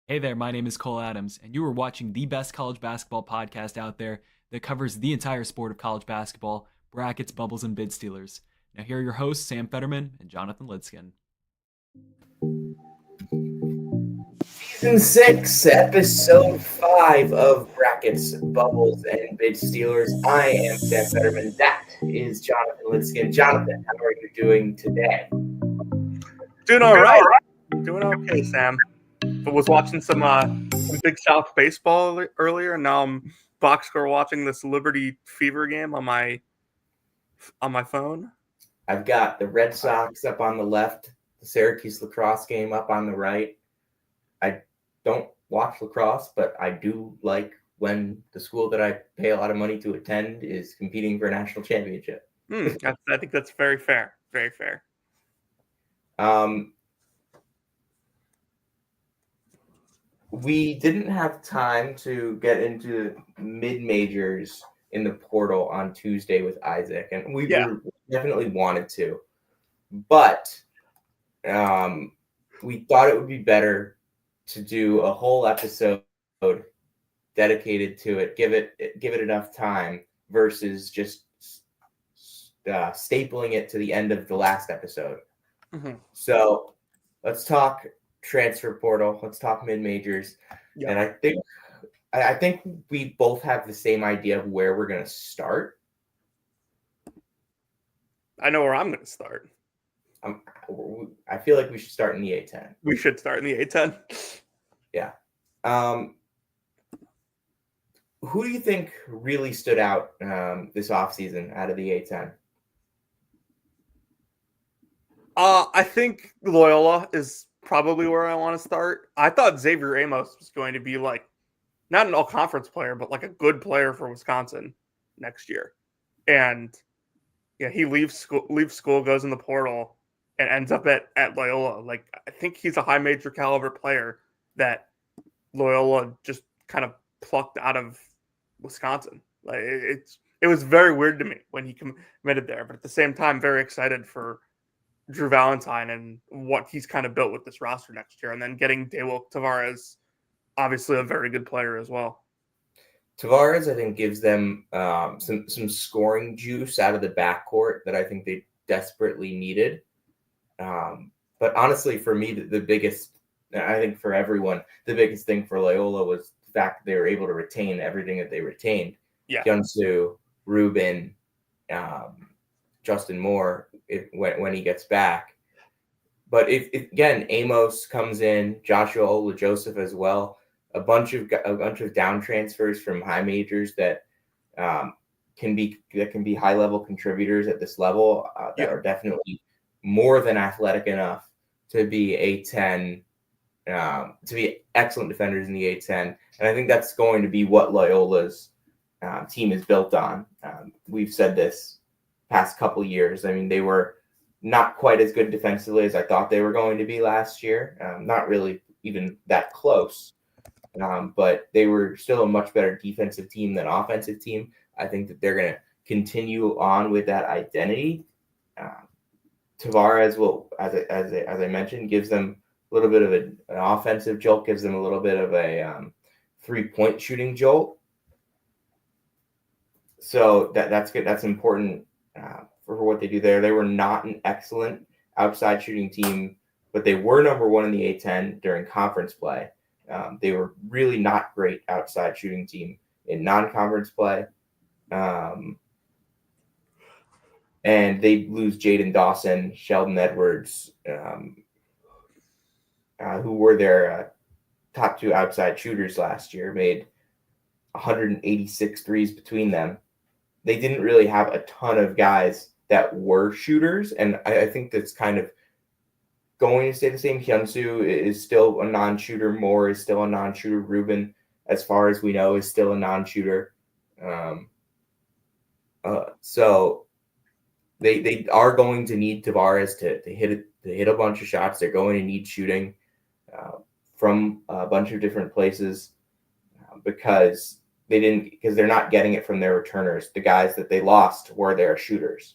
Hey there, my name is Cole Adams, and you are watching the best college basketball podcast out there that covers the entire sport of college basketball, brackets, bubbles, and bid stealers. Now, here are your hosts, Sam Fetterman and Jonathan Lidskin. Season 6, Episode 5 of Brackets, Bubbles, and Bid Stealers. I am Sam Fetterman. That is Jonathan Lidskin. Jonathan, how are you doing today? Doing all right. Doing okay, Sam. I was watching some Big South baseball earlier, and now I'm box score watching this Liberty Fever game on my phone. I've got the Red Sox up on the left, the Syracuse lacrosse game up on the right. I don't watch lacrosse, but I do like when the school that I pay a lot of money to attend is competing for a national championship. I think that's very fair. Very fair. We didn't have time to get into mid-majors in the portal on Tuesday with Isaac, and we definitely wanted to. But we thought it would be better to do a whole episode dedicated to it, give it enough time versus just stapling it to the end of the last episode. Mm-hmm. So let's talk transfer portal. Let's talk mid-majors. Yeah. And I think we both have the same idea of where we're going to start. I know where I'm going to start. I feel like we should start in the A10. We should start in the A10. Yeah. Who do you think really stood out this offseason out of the A10? I think Loyola is probably where I want to start. I thought Xavier Amos was going to be like, not an all-conference player, but like a good player for Wisconsin next year. And yeah, he leaves school, goes in the portal, and ends up at Loyola. Like, I think he's a high major caliber player that Loyola just kind of plucked out of Wisconsin. Like, it was very weird to me when he committed there, but at the same time, very excited for Drew Valentine and what he's kind of built with this roster next year. And then getting Daewoo Tavares, obviously a very good player as well. Tavares, I think, gives them some scoring juice out of the backcourt that I think they desperately needed. But honestly, for me, the biggest, I think for everyone, the biggest thing for Loyola was the fact that they were able to retain everything that they retained. Yeah. Hyunsu, Rubin, Justin Moore, when he gets back. But if again, Amos comes in, Joshua Ola-Joseph as well, a bunch of down transfers from high majors that can be high level contributors at this level that are definitely more than athletic enough to be A10, to be excellent defenders in the A10. And I think that's going to be what Loyola's team is built on. We've said this past couple years. I mean, they were not quite as good defensively as I thought they were going to be last year. Not really even that close. But they were still a much better defensive team than offensive team. I think that they're going to continue on with that identity. Tavares will, as I mentioned, gives them a little bit of an offensive jolt, gives them a little bit of a 3-point shooting jolt. So that's good. That's important for what they do there. They were not an excellent outside shooting team, but they were number one in the A10 during conference play. They were really not great outside shooting team in non-conference play. And they lose Jaden Dawson, Sheldon Edwards, who were their top two outside shooters last year, made 186 threes between them. They didn't really have a ton of guys that were shooters, and I think that's kind of going to stay the same. Hyunsu is still a non-shooter. Moore is still a non-shooter. Rubin, as far as we know, is still a non-shooter. So they are going to need Tavares to hit a bunch of shots. They're going to need shooting from a bunch of different places because they're not getting it from their returners. The guys that they lost were their shooters.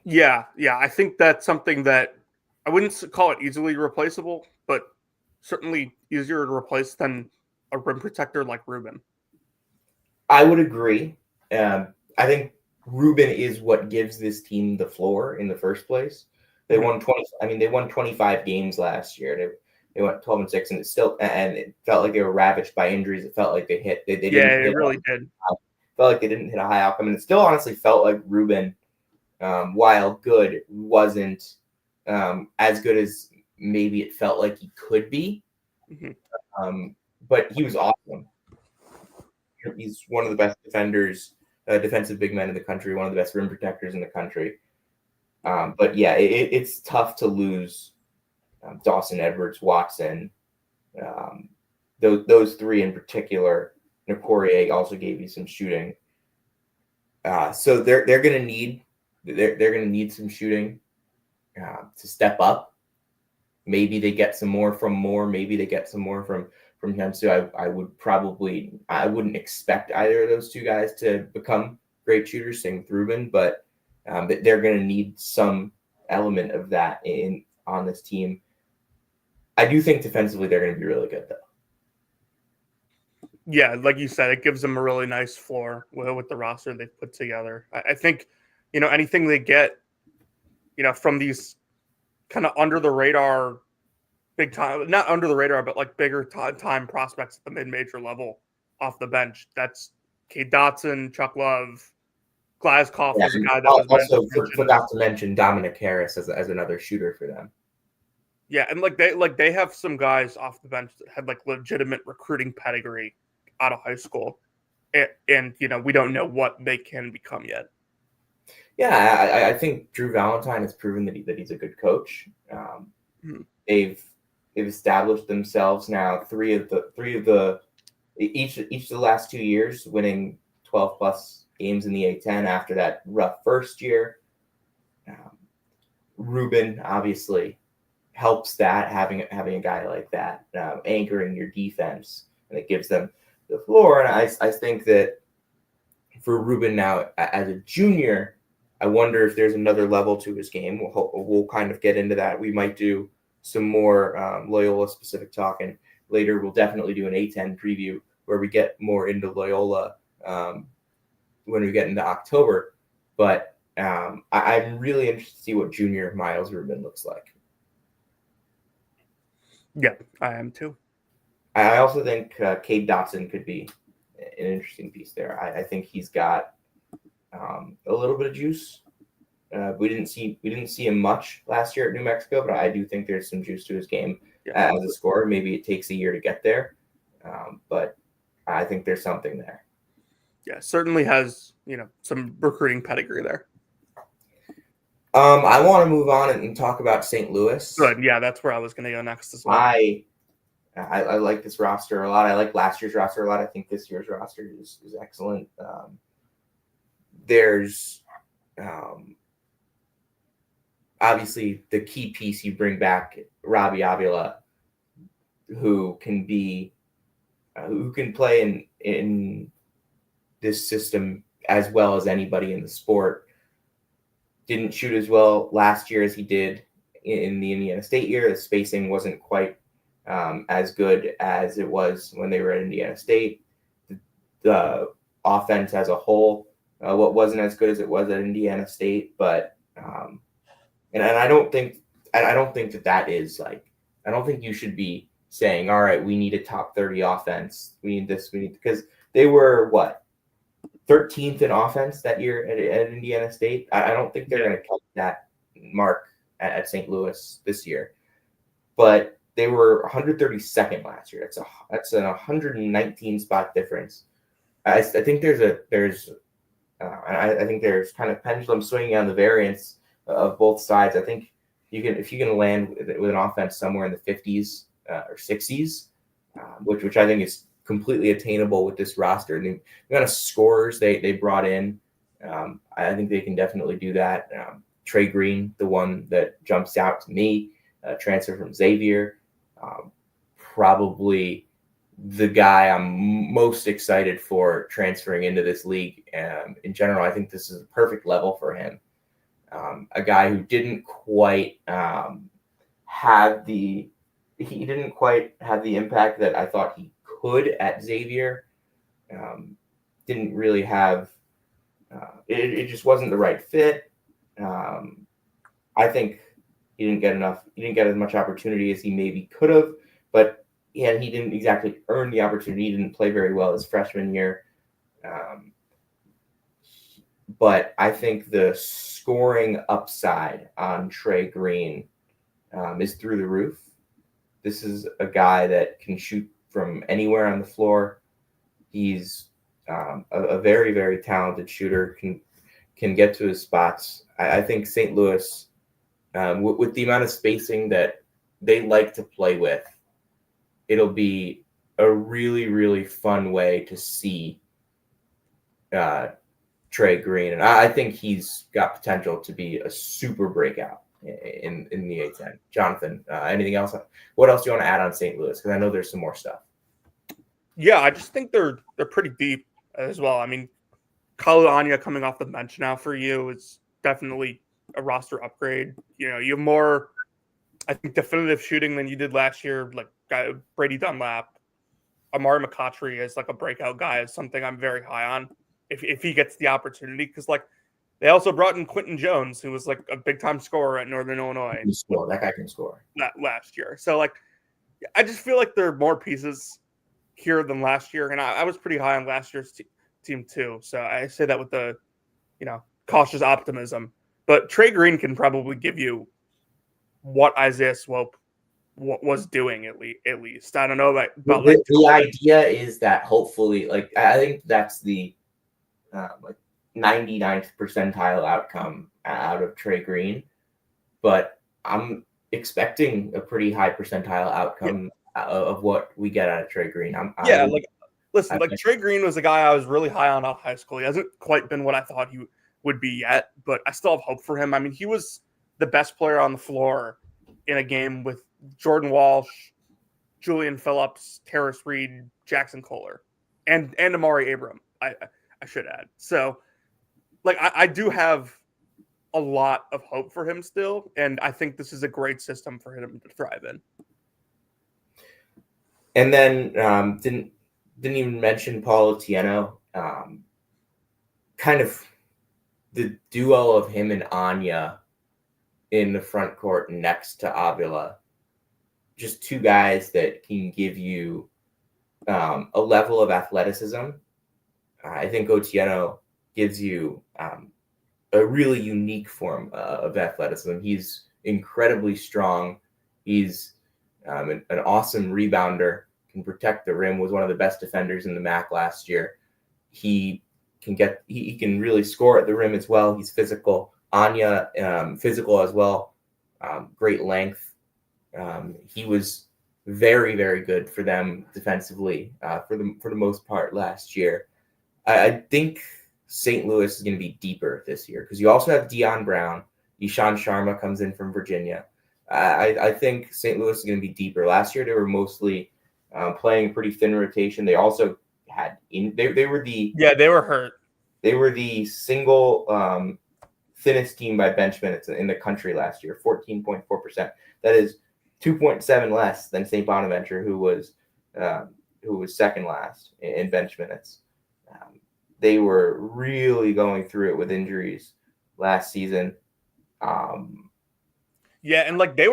Yeah. I think that's something that I wouldn't call it easily replaceable, certainly easier to replace than a rim protector like Ruben. I would agree. I think Ruben is what gives this team the floor in the first place. They won 20. I mean, they won 25 games last year. They went 12-6, and it felt like they were ravaged by injuries. It felt like they didn't. Yeah, it really did. Felt like they didn't hit a high outcome, and it still honestly felt like Ruben, while good, wasn't as good as maybe it felt like he could be. But he was awesome. He's one of the best defenders, defensive big men in the country, one of the best rim protectors in the country. But yeah, it's tough to lose Dawson, Edwards, Watson. Those three in particular. Poirier also gave you some shooting. So they're going to need some shooting to step up. Maybe they get some more from Moore. Maybe they get some more from him. So I wouldn't expect either of those two guys to become great shooters. Same with Ruben, but they're going to need some element of that on this team. I do think defensively they're going to be really good, though. Yeah, like you said, it gives them a really nice floor with the roster they've put together. I think, anything they get, from these kind of under the radar, big time, not under the radar, but like bigger time prospects at the mid-major level off the bench. That's Cade Dotson, Chuck Love, Glasgow was a guy that was also forgot to mention Dominic Harris as another shooter for them. Yeah, and they have some guys off the bench that had like legitimate recruiting pedigree out of high school, and we don't know what they can become yet. Yeah, I think Drew Valentine has proven that he's a good coach. They've established themselves now. Each of the last 2 years, winning 12 plus games in the A10 after that rough first year. Ruben obviously helps that, having a guy like that anchoring your defense, and it gives them the floor. And I think that for Ruben now as a junior, I wonder if there's another level to his game. We'll kind of get into that. We might do some more Loyola specific talking later. We'll definitely do an A10 preview where we get more into Loyola when we get into October. But I'm really interested to see what junior Miles Ruben looks like. Yeah, I am too. I also think Cade Dotson could be an interesting piece there. I think he's got a little bit of juice. We didn't see him much last year at New Mexico, but I do think there's some juice to his game as a scorer. Maybe it takes a year to get there, but I think there's something there. Yeah, certainly has some recruiting pedigree there. I want to move on and talk about St. Louis. Good, yeah, that's where I was going to go next as well. I like this roster a lot. I like last year's roster a lot. I think this year's roster is excellent. There's obviously the key piece you bring back, Robbie Avila, who can play in this system as well as anybody in the sport. Didn't shoot as well last year as he did in the Indiana State year. The spacing wasn't quite as good as it was when they were at Indiana State. The offense as a whole, what wasn't as good as it was at Indiana State, but and I don't think that is like, I don't think you should be saying, all right, we need a top 30 offense. We need this. Because they were 13th in offense that year at Indiana State. I don't think they're going to cut that mark at St. Louis this year, but they were 132nd last year. That's an 119 spot difference. I think there's kind of pendulum swinging on the variance of both sides. I think if you can land with an offense somewhere in the 50s or 60s, which I think is completely attainable with this roster. And the amount of scorers they brought in, I think they can definitely do that. Trey Green, the one that jumps out to me, transfer from Xavier, probably the guy I'm most excited for transferring into this league. In general, I think this is a perfect level for him. A guy who didn't quite have he he didn't quite have the impact that I thought he could at Xavier. Didn't really have it just wasn't the right fit. I think he didn't get as much opportunity as he maybe could have, but yeah, he didn't exactly earn the opportunity. He didn't play very well his freshman year. But I think the scoring upside on Trey Green is through the roof. This is a guy that can shoot from anywhere on the floor. He's a very, very talented shooter, can get to his spots. I think St. Louis, with the amount of spacing that they like to play with, it'll be a really, really fun way to see Trey Green. And I think he's got potential to be a super breakout in the A10. Jonathan, anything else? What else do you want to add on St. Louis? Because I know there's some more stuff. Yeah, I just think they're pretty deep as well. I mean, Kalu Anya coming off the bench now for you is definitely a roster upgrade. You know, you have more, I think, definitive shooting than you did last year. Like Brady Dunlap, Amari McCautry is like a breakout guy is something I'm very high on if he gets the opportunity. Because like they also brought in Quentin Jones, who was like a big time scorer at Northern Illinois. That guy can score. Last year. So like, I just feel like there are more pieces here than last year, and I was pretty high on last year's team too. So I say that with the, cautious optimism. But Trey Green can probably give you what Isaiah Swope was doing at least. I don't know about the idea is that hopefully, like I think that's the 99th percentile outcome out of Trey Green, but I'm expecting a pretty high percentile outcome of what we get out of Trey Green. Trey Green was a guy I was really high on out of high school. He hasn't quite been what I thought he would be yet, but I still have hope for him. I mean, he was the best player on the floor in a game with Jordan Walsh, Julian Phillips, Terrace Reed, Jackson Kohler, and Amari Abram, I should add. So, like, I do have a lot of hope for him still, and I think this is a great system for him to thrive in. And then didn't even mention Paul Otieno. Kind of the duo of him and Anya in the front court next to Avila. Just two guys that can give you a level of athleticism. I think Otieno gives you a really unique form of athleticism. He's incredibly strong. He's an awesome rebounder, can protect the rim, was one of the best defenders in the MAC last year. He can really score at the rim as well. He's physical. Anya, physical as well. Great length. He was very, very good for them defensively for the most part last year. I think St. Louis is going to be deeper this year because you also have Deion Brown. Ishan Sharma comes in from Virginia. I think St. Louis is going to be deeper. Last year they were mostly playing a pretty thin rotation. They also had they were hurt. They were the single thinnest team by bench minutes in the country last year, 14.4%. That is 2.7 less than St. Bonaventure, who was second last in bench minutes. They were really going through it with injuries last season. And like they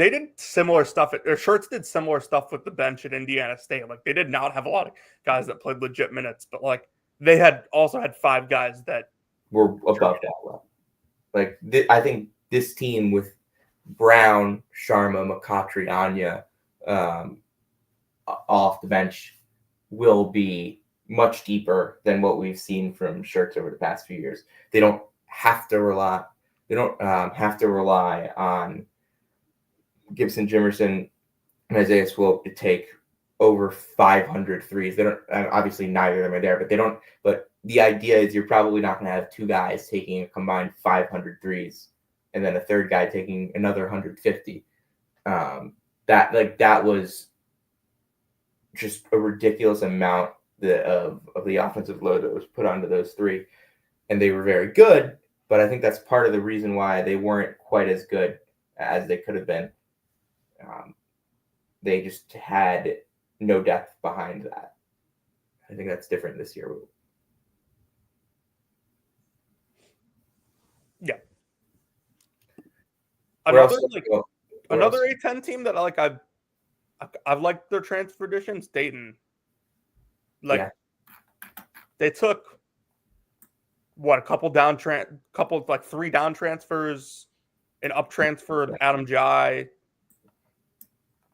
did similar stuff. Shirts did similar stuff with the bench at Indiana State. Like they did not have a lot of guys that played legit minutes, but like they also had 5 guys that were above that level. Like I think this team with Brown, Sharma, McCautry, Anya off the bench will be much deeper than what we've seen from Shirts over the past few years. They don't have to rely on Gibson Jimerson and Isaiah Swope to take over 500 threes. They don't, obviously neither of them are there, but they don't. But the idea is you're probably not going to have 2 guys taking a combined 500 threes and then a third guy taking another 150. That was just a ridiculous amount of the offensive load that was put onto those 3, and they were very good. But I think that's part of the reason why they weren't quite as good as they could have been. They just had no depth behind that. I think that's different this year. Yeah. Where Another else? another A10 team that I've liked their transfer additions, Dayton. Like Yeah. they took a couple like 3 down transfers, an up transfer of Adam Jai.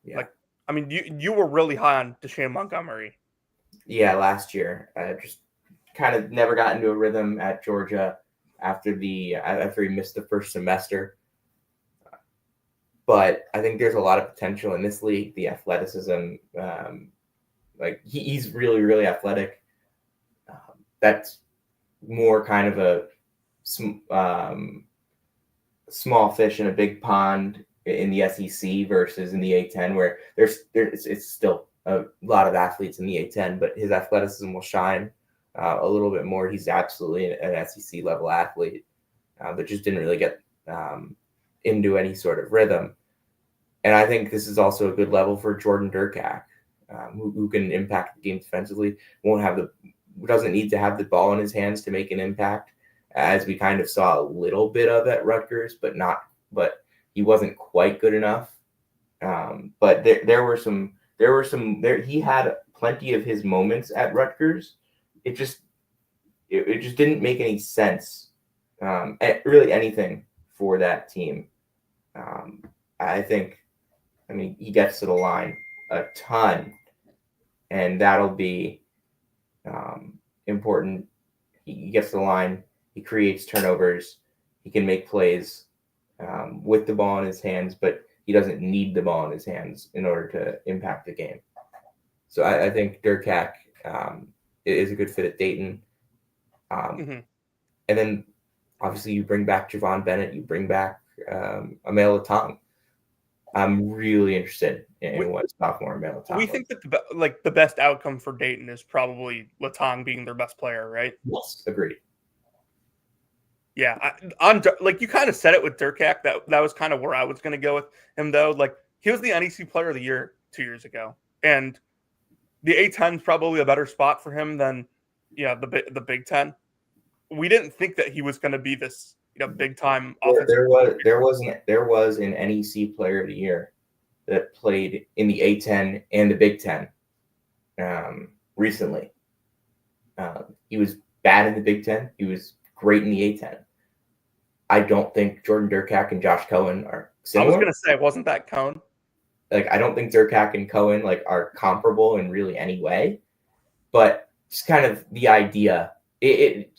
Yeah. Like, I mean, you were really high on Deshane Montgomery. Yeah, last year. Just kind of never got into a rhythm at Georgia after he missed the first semester. But I think there's a lot of potential in this league. The athleticism, like he's really, really athletic. That's more kind of a small fish in a big pond in the SEC versus in the A10, where it's still a lot of athletes in the A10, but his athleticism will shine a little bit more. He's absolutely an SEC level athlete, but just didn't really get into any sort of rhythm. And I think this is also a good level for Jordan Durkak, who can impact the game defensively. Doesn't need to have the ball in his hands to make an impact, as we kind of saw a little bit of at Rutgers, but he wasn't quite good enough. But he had plenty of his moments at Rutgers. It just didn't make any sense, really anything for that team. I mean, he gets to the line a ton, and that'll be important. He gets to the line. He creates turnovers. He can make plays with the ball in his hands, but he doesn't need the ball in his hands in order to impact the game. So I think Durkak is a good fit at Dayton. And then obviously you bring back Javon Bennett. You bring back Amel Atong. I'm really interested in what sophomore Amel Atong. We think that the best outcome for Dayton is probably Latong being their best player, right? Yes, agreed. Yeah, like you kind of said it with Durkak. That was kind of where I was going to go with him, though. Like he was the NEC Player of the Year 2 years ago, and the A10 is probably a better spot for him than the Big Ten. We didn't think that he was going to be this big time offensive. There was an NEC Player of the Year that played in the A10 and the Big Ten recently. He was bad in the Big Ten. He was great in the A10. I don't think Jordan Durkak and Josh Cohen are similar. I was going to say, wasn't that Cohen? Like, I don't think Durkak and Cohen are comparable in really any way, but just kind of the idea, it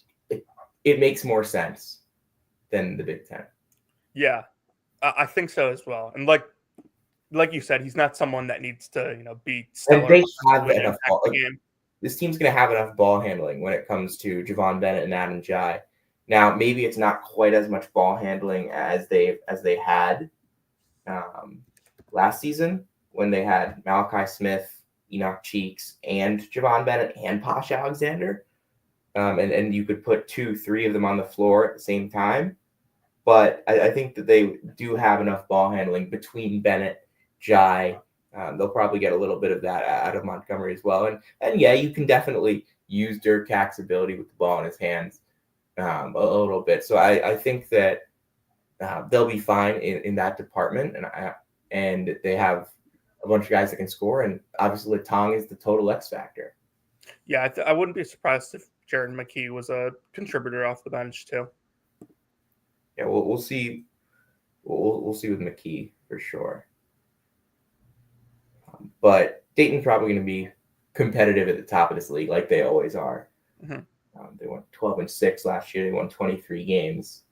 makes more sense than the Big Ten. Yeah, I think so as well. And like you said, he's not someone that needs to be stellar. And they have enough ball. This team's going to have enough ball handling when it comes to Javon Bennett and Adam Jai. Now, maybe it's not quite as much ball handling as they had last season when they had Malachi Smith, Enoch Cheeks, and Javon Bennett and Posh Alexander. And you could put 2-3 of them on the floor at the same time. But I think that they do have enough ball handling between Bennett, Jai. They'll probably get a little bit of that out of Montgomery as well. And yeah, you can definitely use Durkak's ability with the ball in his hands a little bit. So I think that they'll be fine in that department. And they have a bunch of guys that can score. And obviously, Tong is the total X factor. Yeah, I wouldn't be surprised if Jared McKee was a contributor off the bench too. Yeah, we'll see. We'll see with McKee for sure. But Dayton's probably going to be competitive at the top of this league, like they always are. Mm-hmm. They won 12-6 last year. They won 23 games.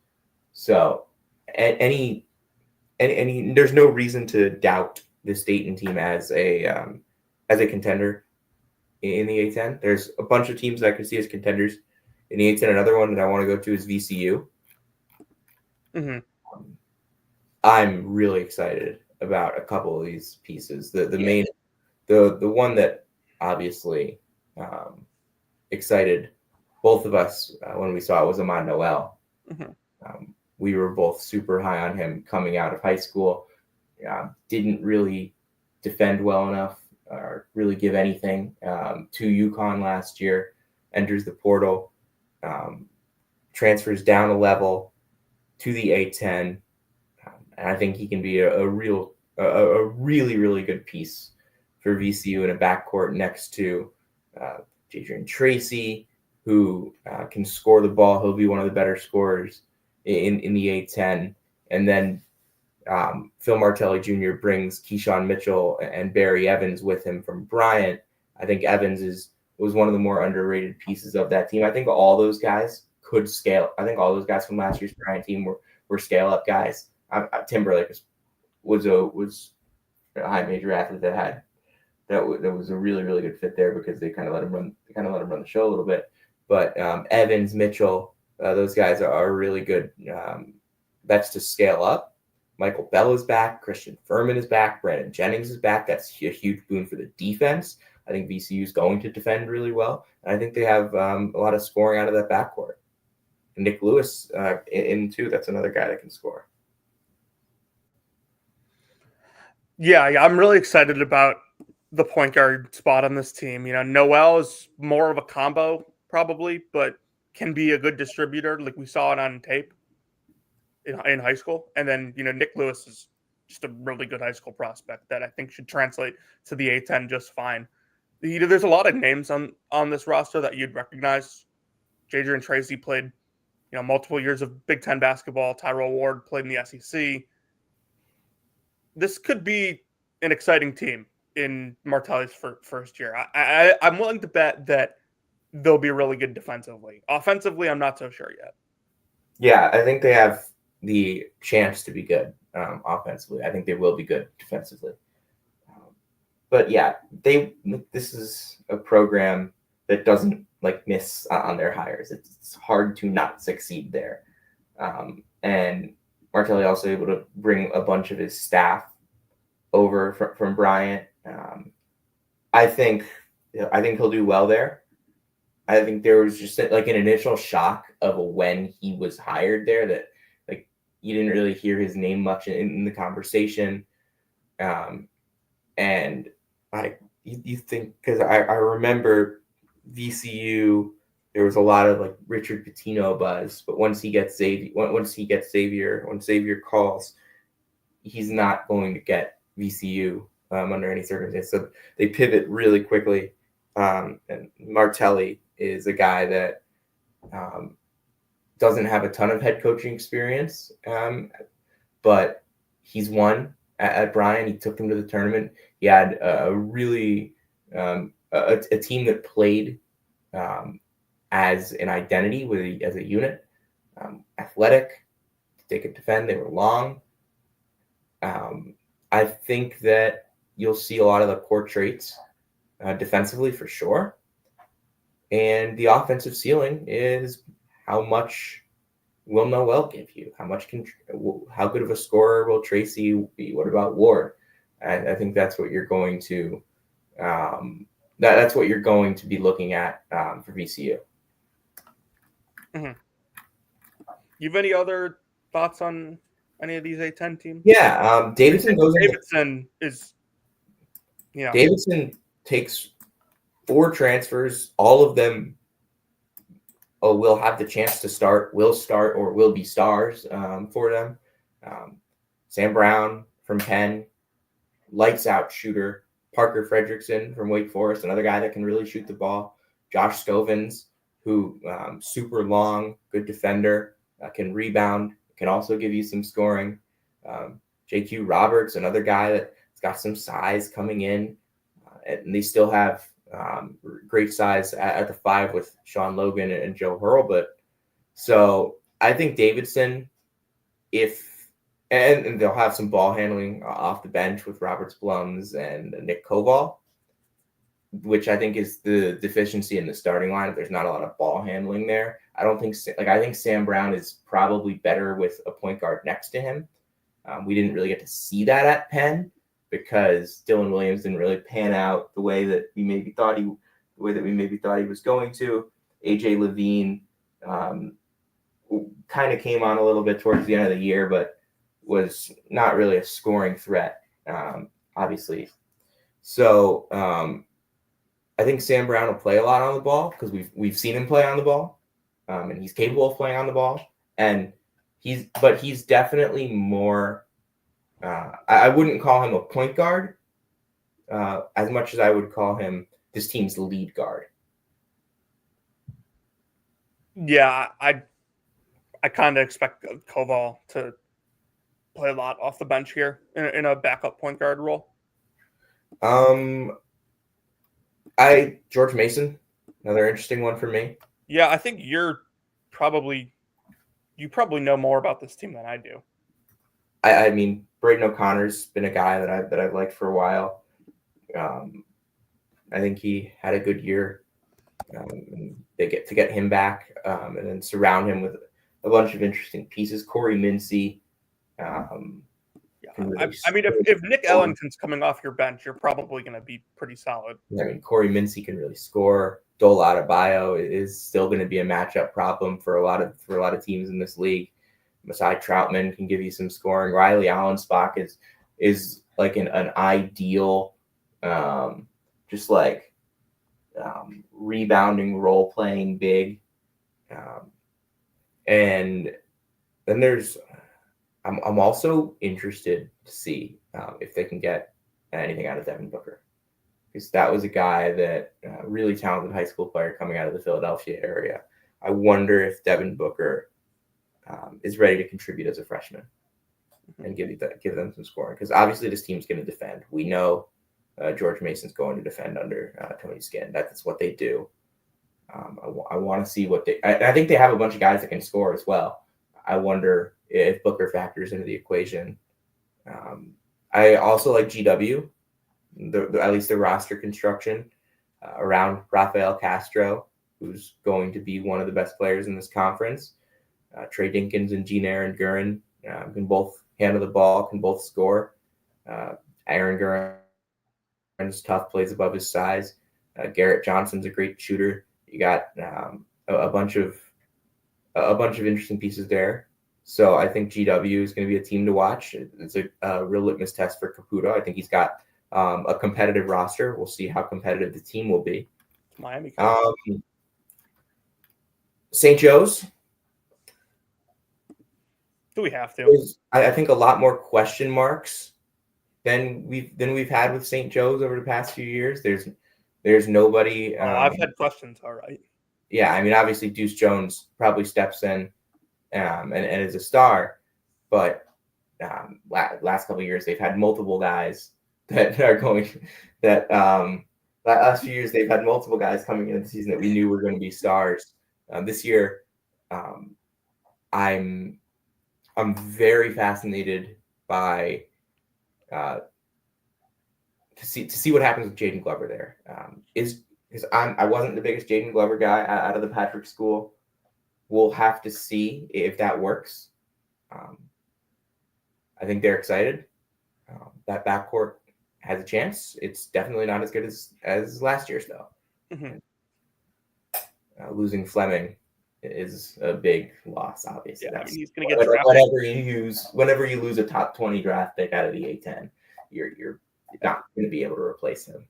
So, there's no reason to doubt this Dayton team as a contender in the A10. There's a bunch of teams that I can see as contenders in the A10. Another one that I want to go to is VCU. Mm-hmm. I'm really excited about a couple of these pieces. The one that obviously excited both of us when we saw it was Amon Noel. Mm-hmm. We were both super high on him coming out of high school. didn't really defend well enough or really give anything to UConn last year, enters the portal, transfers down a level to the A10. And I think he can be a really, really good piece for VCU in a backcourt next to Jadrian Tracy, who can score the ball. He'll be one of the better scorers in the A10. And then Phil Martelli Jr. brings Keyshawn Mitchell and Barry Evans with him from Bryant. I think Evans was one of the more underrated pieces of that team. I think all those guys could scale. I think all those guys from last year's Bryant team were scale-up guys. Timberlake was a high major athlete that was a really, really good fit there because they kind of let him run the show a little bit. But Evans, Mitchell, those guys are really good bets to scale up. Michael Bell is back. Christian Furman is back. Brandon Jennings is back. That's a huge boon for the defense. I think VCU is going to defend really well. And I think they have a lot of scoring out of that backcourt. And Nick Lewis in too. That's another guy that can score. Yeah, I'm really excited about the point guard spot on this team. Noel is more of a combo probably, but can be a good distributor like we saw it on tape in high school. And then, Nick Lewis is just a really good high school prospect that I think should translate to the A10 just fine. There's a lot of names on this roster that you'd recognize. Jadrian Tracy played, multiple years of Big Ten basketball. Tyrell Ward played in the SEC. This could be an exciting team in Martelli's first year. I'm willing to bet that they'll be really good defensively. Offensively, I'm not so sure yet. Yeah, I think they have the chance to be good offensively. I think they will be good defensively. But yeah, this is a program that doesn't miss on their hires. It's hard to not succeed there. And Martelli also able to bring a bunch of his staff over from Bryant. I think he'll do well there. I think there was just an initial shock of when he was hired there that you didn't really hear his name much in the conversation. And you think, because I remember VCU, there was a lot of Richard Pitino buzz, but once Xavier calls, he's not going to get VCU under any circumstance. So they pivot really quickly. And Martelli is a guy that doesn't have a ton of head coaching experience, but he's won at Bryant. He took them to the tournament. He had a really a team that played as an identity as a unit, athletic. They could defend. They were long. I think that you'll see a lot of the core traits defensively for sure. And the offensive ceiling is how much will Noel give you? How good of a scorer will Tracy be? What about Ward? I think that's what you're going to that's what you're going to be looking at for VCU. Mm-hmm. You have any other thoughts on any of these A10 teams? Yeah, Davidson Davidson takes 4 transfers. All of them will have the chance to start, or will be stars for them. Sam Brown from Penn, lights out shooter. Parker Fredrickson from Wake Forest, another guy that can really shoot the ball. Josh Scovins, who super long, good defender, can rebound, can also give you some scoring. JQ Roberts, another guy that's got some size coming in. And they still have great size at the 5 with Sean Logan and Joe Hurlbut. So I think Davidson, and they'll have some ball handling off the bench with Roberts Blums and Nick Koval, which I think is the deficiency in the starting line. There's not a lot of ball handling there. I think Sam Brown is probably better with a point guard next to him. We didn't really get to see that at Penn because Dylan Williams didn't really pan out the way that we maybe thought he was going to. AJ Levine kind of came on a little bit towards the end of the year, but was not really a scoring threat, obviously. So I think Sam Brown will play a lot on the ball because we've seen him play on the ball, and he's capable of playing on the ball. And he's definitely more. I wouldn't call him a point guard as much as I would call him this team's lead guard. Yeah, I kind of expect Koval to play a lot off the bench here in a backup point guard role. George Mason, another interesting one for me. Yeah, I think you probably know more about this team than I do. I mean, Braden O'Connor's been a guy that I've liked for a while. I think he had a good year. They get him back and then surround him with a bunch of interesting pieces. Corey Mincy. Really I mean, if Nick Ellington's coming off your bench, you're probably going to be pretty solid. I mean, Corey Mincy can really score. Dole Adebayo is still going to be a matchup problem for a lot of teams in this league. Masai Troutman can give you some scoring. Riley Allensbach is like an ideal, just like rebounding, role playing big, and then I'm also interested to see if they can get anything out of Devin Booker, because that was a guy that really talented high school player coming out of the Philadelphia area. I wonder if Devin Booker is ready to contribute as a freshman and give them some scoring, because obviously this team's going to defend. We know George Mason's going to defend under Tony Skinn. That's what they do. I want to see what I think they have a bunch of guys that can score as well. I wonder if Booker factors into the equation. I also like GW, at least the roster construction around Rafael Castro, who's going to be one of the best players in this conference. Trey Dinkins and Gene Aaron Gurin can both handle the ball, can both score. Aaron Gurin's tough, plays above his size. Garrett Johnson's a great shooter. You got a bunch of interesting pieces there. So I think GW is going to be a team to watch. It's a real litmus test for Caputo. I think he's got a competitive roster. We'll see how competitive the team will be. Miami. St. Joe's. Do we have to? I think a lot more question marks than we've had with St. Joe's over the past few years. There's nobody. I've had questions. All right. Yeah, I mean, obviously Deuce Jones probably steps in and is a star, but last couple of years they've had multiple guys that are going. That last few years they've had multiple guys coming into the season that we knew were going to be stars. This year, I'm very fascinated by to see what happens with Jaden Glover there. Because I wasn't the biggest Jaden Glover guy out of the Patrick School. We'll have to see if that works. I think they're excited. That backcourt has a chance. It's definitely not as good as last year's, though. Mm-hmm. Losing Fleming is a big loss, obviously. Yeah, I mean, he's going to get drafted. Whenever you lose a top 20 draft pick out of the A10, you're not going to be able to replace him.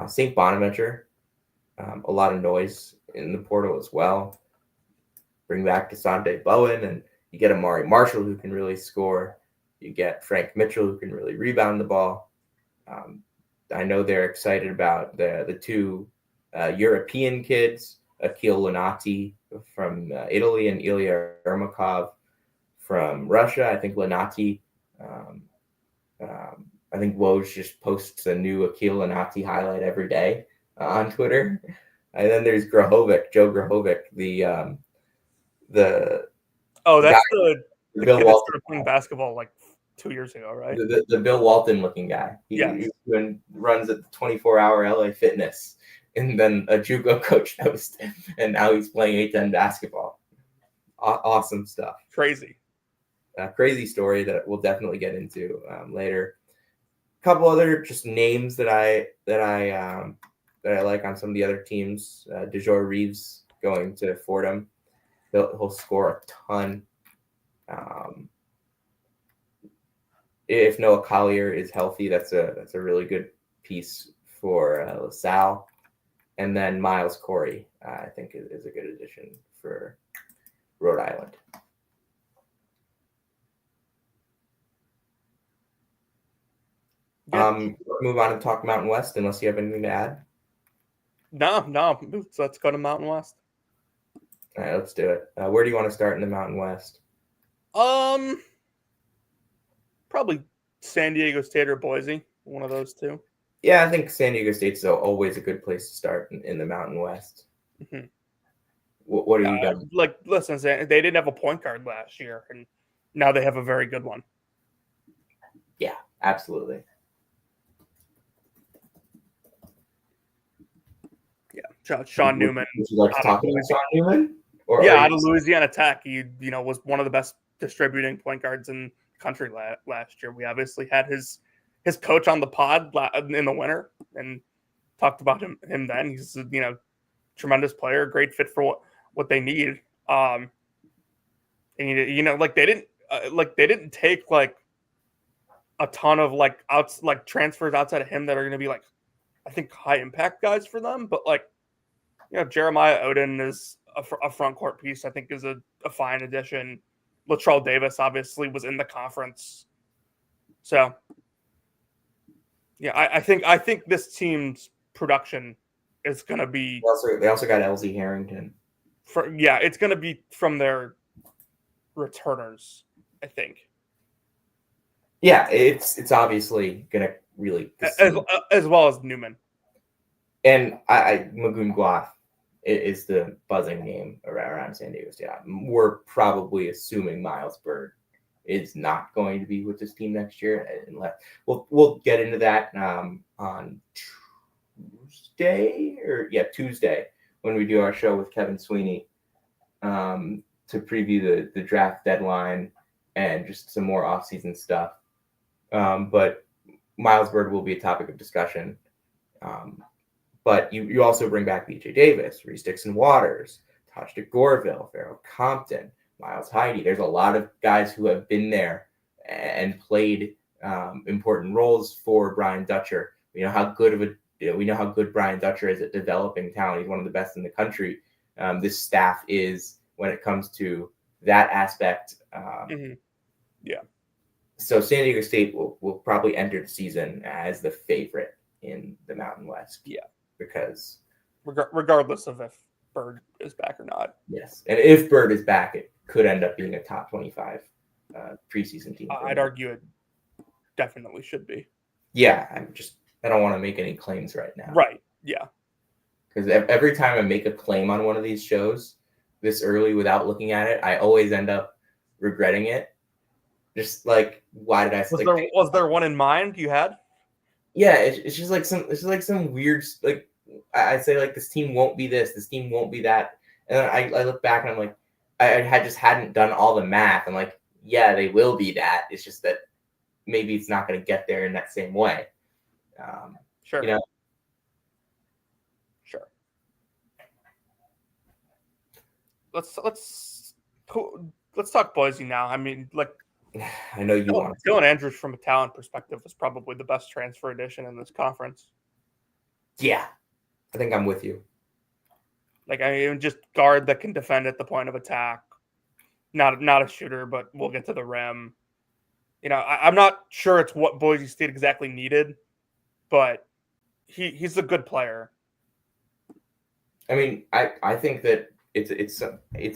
St. Bonaventure, a lot of noise in the portal as well. Bring back Desante Bowen, and you get Amari Marshall, who can really score. You get Frank Mitchell, who can really rebound the ball. I know they're excited about the two European kids, Akil Lenati from Italy and Ilya Ermakov from Russia. I think Lenati, I think Woj just posts a new Akil Lenati highlight every day on Twitter. And then there's Joe Grahovic, the Bill Walton playing basketball like 2 years ago, right? The Bill Walton looking guy. He runs at the 24-hour LA Fitness, and then a JUCO coach noticed him, and now he's playing A10 basketball. Awesome stuff. Crazy Story that we'll definitely get into later. A couple other just names that I like on some of the other teams. DeJoy Reeves going to Fordham. He'll score a ton. If Noah Collier is healthy, that's a really good piece for LaSalle. And then Miles Corey, I think, is a good addition for Rhode Island. Move on and talk Mountain West, unless you have anything to add. No. So let's go to Mountain West. All right, let's do it. Where do you want to start in the Mountain West? Probably San Diego State or Boise, one of those two. Yeah, I think San Diego State's always a good place to start in the Mountain West. Mm-hmm. What are you guys? Like, listen, they didn't have a point guard last year, and now they have a very good one. Yeah, absolutely. Yeah, Sean Newman. Would you like to talk about Sean Newman? Out of Louisiana Tech, he was one of the best distributing point guards in the country last year. We obviously had his coach on the pod in the winter and talked about him then. He's tremendous player, great fit for what they need. And they didn't take like a ton of transfers outside of him that are going to be like, I think, high impact guys for them. But Jeremiah Oden is a front court piece. I think is a fine addition. Latrell Davis obviously was in the conference, so yeah, I think this team's production is going to be. They also got LZ Harrington. It's going to be from their returners, I think. Yeah, it's obviously going to really as well as Newman. And Magoon Guaf is the buzzing name around San Diego State. We're probably assuming Miles Bird is not going to be with this team next year. Unless we'll get into that on Tuesday when we do our show with Kevin Sweeney to preview the draft deadline and just some more offseason stuff. But Miles Bird will be a topic of discussion. But you also bring back BJ Davis, Reese Dixon Waters, Taj DeGorville, Pharaoh Compton, Miles Heide. There's a lot of guys who have been there and played important roles for Brian Dutcher. We know how good Brian Dutcher is at developing talent. He's one of the best in the country. This staff is when it comes to that aspect. Yeah. So San Diego State will probably enter the season as the favorite in the Mountain West. Yeah. Because regardless of if Bird is back or not. Yes. And if Bird is back, it could end up being a top 25 preseason team. I'd argue it definitely should be. Yeah. I don't want to make any claims right now. Right. Yeah. Because every time I make a claim on one of these shows this early without looking at it, I always end up regretting it. Just like, why did I? Was there one in mind you had? Yeah, it's just like some weird, like I say, like, this team won't be this team won't be that, and then I look back and I'm like, I just hadn't done all the math. I'm like, yeah, they will be that. It's just that maybe it's not going to get there in that same way. Sure. Sure. Let's talk Boise now. I mean, like, I know you want Dylan Andrews from a talent perspective is probably the best transfer addition in this conference. Yeah, I think I'm with you. Like, I mean, just guard that can defend at the point of attack. Not a shooter, but we'll get to the rim. I'm not sure it's what Boise State exactly needed, but he's a good player. I mean, I think that it's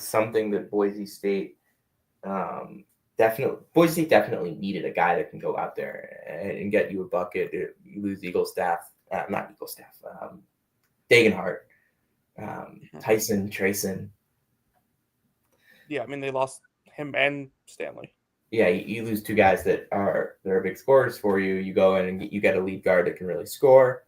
something that Boise State definitely needed a guy that can go out there and get you a bucket. You lose Dagenhart, Tyson, Trayson. Yeah, I mean, they lost him and Stanley. Yeah, you lose two guys that are big scorers for you. You go in and you get a lead guard that can really score.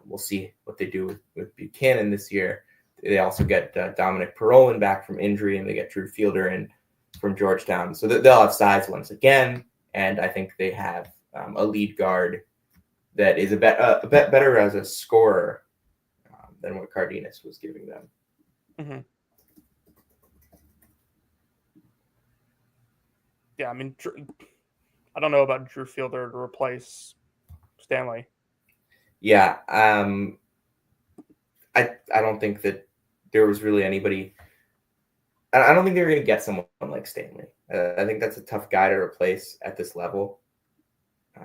We'll see what they do with Buchanan this year. They also get Dominic Parolin back from injury, and they get Drew Fielder in from Georgetown. So they'll have size once again, and I think they have a lead guard that is a bit better as a scorer than what Cardenas was giving them. Mm-hmm. Yeah, I mean, I don't know about Drew Fielder to replace Stanley. Yeah, I don't think that there was really anybody. I don't think they were going to get someone like Stanley. I think that's a tough guy to replace at this level.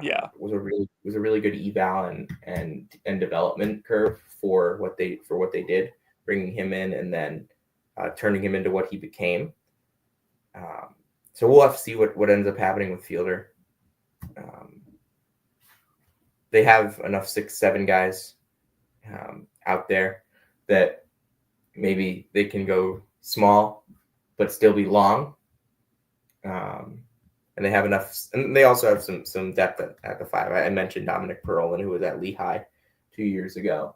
Yeah, Was a really good eval and development curve for what they did, bringing him in and then turning him into what he became. So we'll have to see what ends up happening with Fielder. They have enough 6-7 guys out there that maybe they can go small but still be long. And they have enough, and they also have some depth at the 5. I mentioned Dominic Perlin, who was at Lehigh 2 years ago.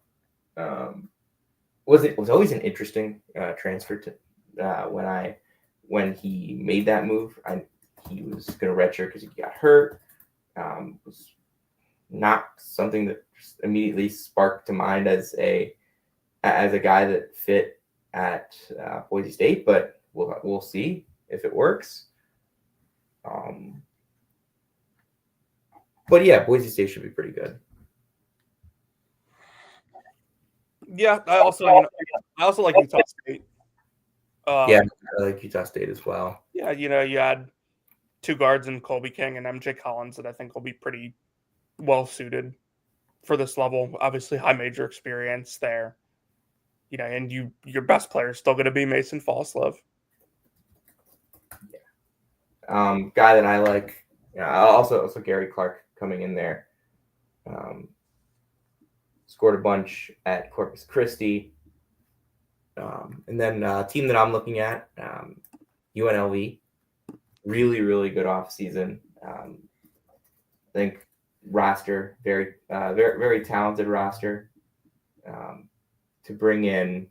Was always an interesting transfer to when he made that move. He was going to redshirt because he got hurt. Was not something that just immediately sparked to mind as a guy that fit at Boise State, but we'll see if it works. But yeah, Boise State should be pretty good. yeah. I also like Utah State. Yeah, I like Utah State as well. Yeah, you had 2 guards in Colby King and MJ Collins that I think will be pretty well suited for this level. Obviously, high major experience there. And your best player is still going to be Mason Falslove. Guy that I like. Also Gary Clark coming in there. Scored a bunch at Corpus Christi. And then a team that I'm looking at, UNLV. Really, really good offseason. I think roster, very, very talented roster. To bring in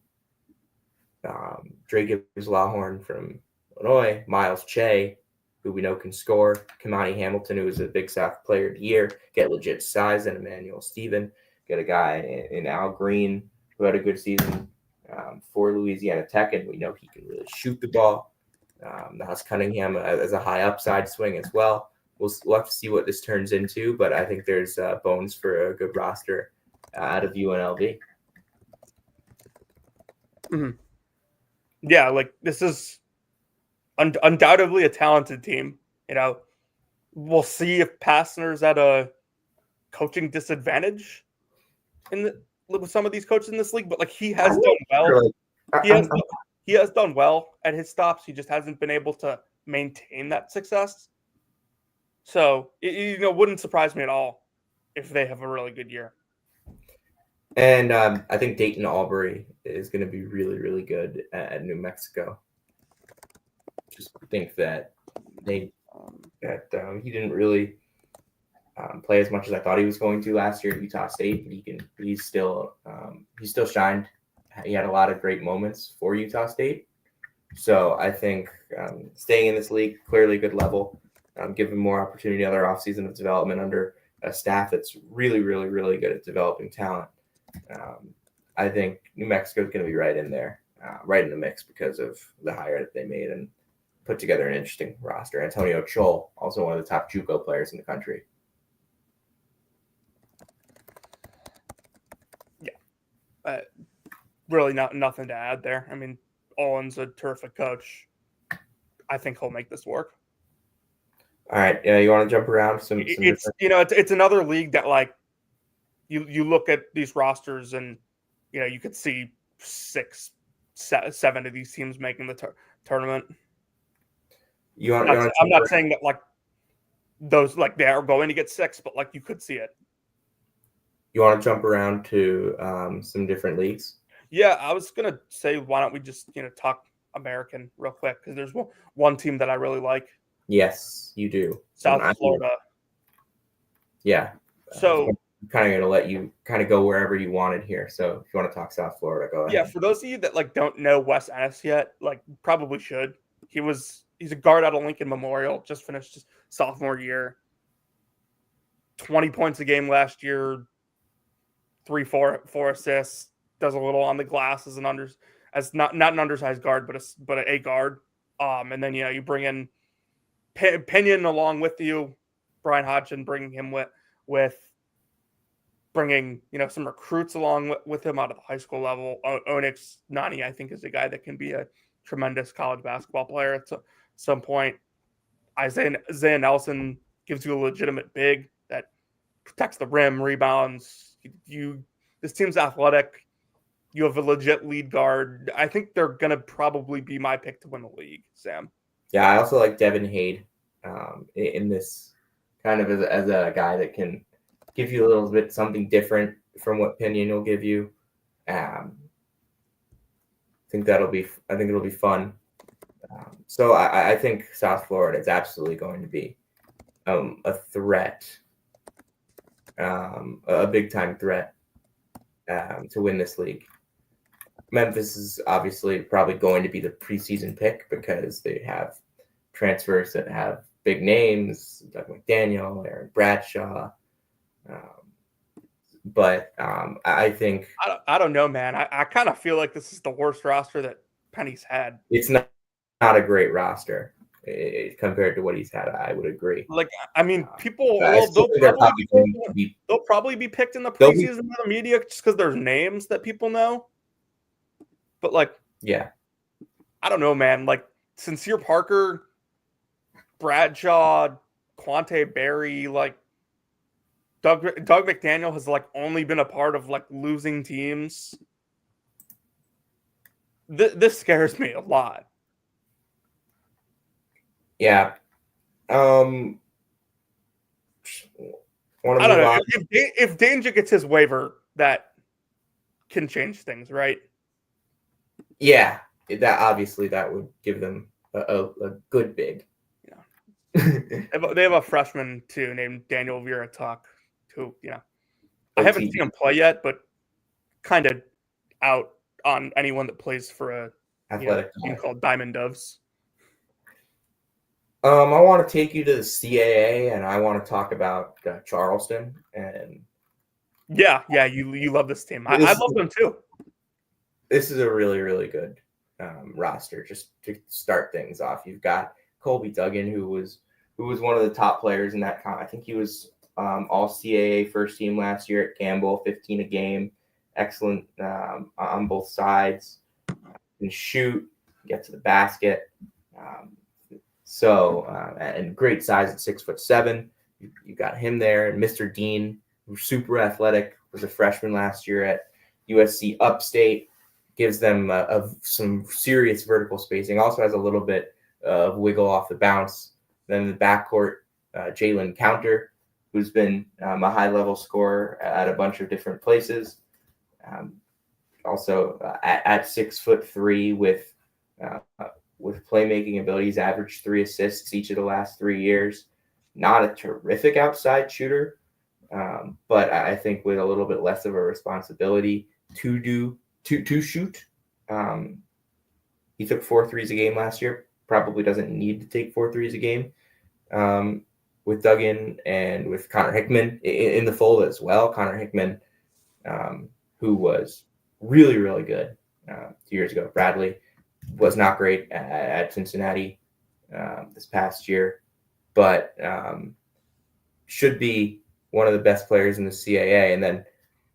Drake Gibbs-Lawhorn from Illinois, Miles Che, who we know can score, Kamani Hamilton, who was a Big South Player of the Year, get legit size, and Emmanuel Stephen, get a guy in Al Green who had a good season for Louisiana Tech, and we know he can really shoot the ball. Nas Cunningham as a high upside swing as well. We'll have to see what this turns into, but I think there's bones for a good roster out of UNLV. Mm-hmm. Yeah, like this is undoubtedly a talented team. We'll see if Pastner's at a coaching disadvantage with some of these coaches in this league, but like he has done well. He has done well at his stops. He just hasn't been able to maintain that success. So it wouldn't surprise me at all if they have a really good year. And I think Dayton Albury is going to be really, really good at New Mexico. Just think that he didn't really play as much as I thought he was going to last year at Utah State, but he's still shined. He had a lot of great moments for Utah State. So I think staying in this league, clearly a good level, give him more opportunity, another offseason of development under a staff that's really, really, really good at developing talent. I think New Mexico is going to be right in there, right in the mix because of the hire that they made and put together an interesting roster. Antonio Chol, also one of the top JUCO players in the country. Yeah. Really nothing to add there. I mean, Owen's a terrific coach. I think he'll make this work. All right. Yeah, you want to jump around it's another league that like you look at these rosters and you could see 6, 7 of these teams making the tournament. I'm not saying that like those like they are going to get 6, but like you could see it. You want to jump around to some different leagues? Yeah, I was gonna say why don't we just talk American real quick because there's one team that I really like. Yes, you do. South Florida. Yeah. So I'm kind of going to let you kind of go wherever you wanted here. So if you want to talk South Florida, go ahead. Yeah, for those of you that like don't know Wes Ennis yet, like probably should. He's a guard out of Lincoln Memorial, just finished his sophomore year. 20 points a game last year, 4 assists, does a little on the glass as not an undersized guard, but a guard. And then you bring in Pinion along with you, Brian Hodgson, bringing him with bringing some recruits along with him out of the high school level. Onyx Nani, I think, is a guy that can be a tremendous college basketball player at some point. Isaiah Nelson gives you a legitimate big that protects the rim, rebounds. This team's athletic. You have a legit lead guard. I think they're gonna probably be my pick to win the league, Sam. Yeah, I also like Devin Hade in this kind of as a guy that can give you a little bit something different from what Pinion will give you. I think it'll be fun. So I think South Florida is absolutely going to be a threat, a big time threat to win this league. Memphis is obviously probably going to be the preseason pick because they have transfers that have big names, Doug McDaniel, Aaron Bradshaw. But I think I don't know, man. I kind of feel like this is the worst roster that Penny's had. It's not a great roster compared to what he's had. I would agree. Like, I mean, people they'll probably be picked in the preseason by the media just because there's names that people know. But like, yeah, I don't know, man. Like, Sincere Parker, Bradshaw, Quante Berry, like Doug McDaniel has like only been a part of like losing teams. This scares me a lot. Yeah. I don't know. If Danger gets his waiver, that can change things, right? Yeah, that would give them a good big. Yeah. They have a freshman too named Daniel Vera Tuck, who I haven't seen him play yet, but kind of out on anyone that plays for a athletic team called Diamond Doves. I want to take you to the CAA, and I want to talk about Charleston. And yeah, you love this team. I love them too. This is a really, really good roster. Just to start things off, you've got Colby Duggan, who was one of the top players in that I think he was all CAA first team last year at Campbell, 15 a game, excellent on both sides. Can shoot, get to the basket. And great size at 6'7". You got him there. And Mr. Dean, who's super athletic, was a freshman last year at USC Upstate. Gives them some serious vertical spacing. Also has a little bit of wiggle off the bounce. Then in the backcourt, Jalen Counter, who's been a high-level scorer at a bunch of different places. Also at 6'3" with playmaking abilities, averaged 3 assists each of the last 3 years. Not a terrific outside shooter, but I think with a little bit less of a responsibility to shoot. He took 4 threes a game last year. Probably doesn't need to take 4 threes a game. With Duggan and with Connor Hickman in the fold as well. Connor Hickman, who was really, really good 2 years ago. Bradley was not great at Cincinnati this past year, but should be one of the best players in the CAA. And then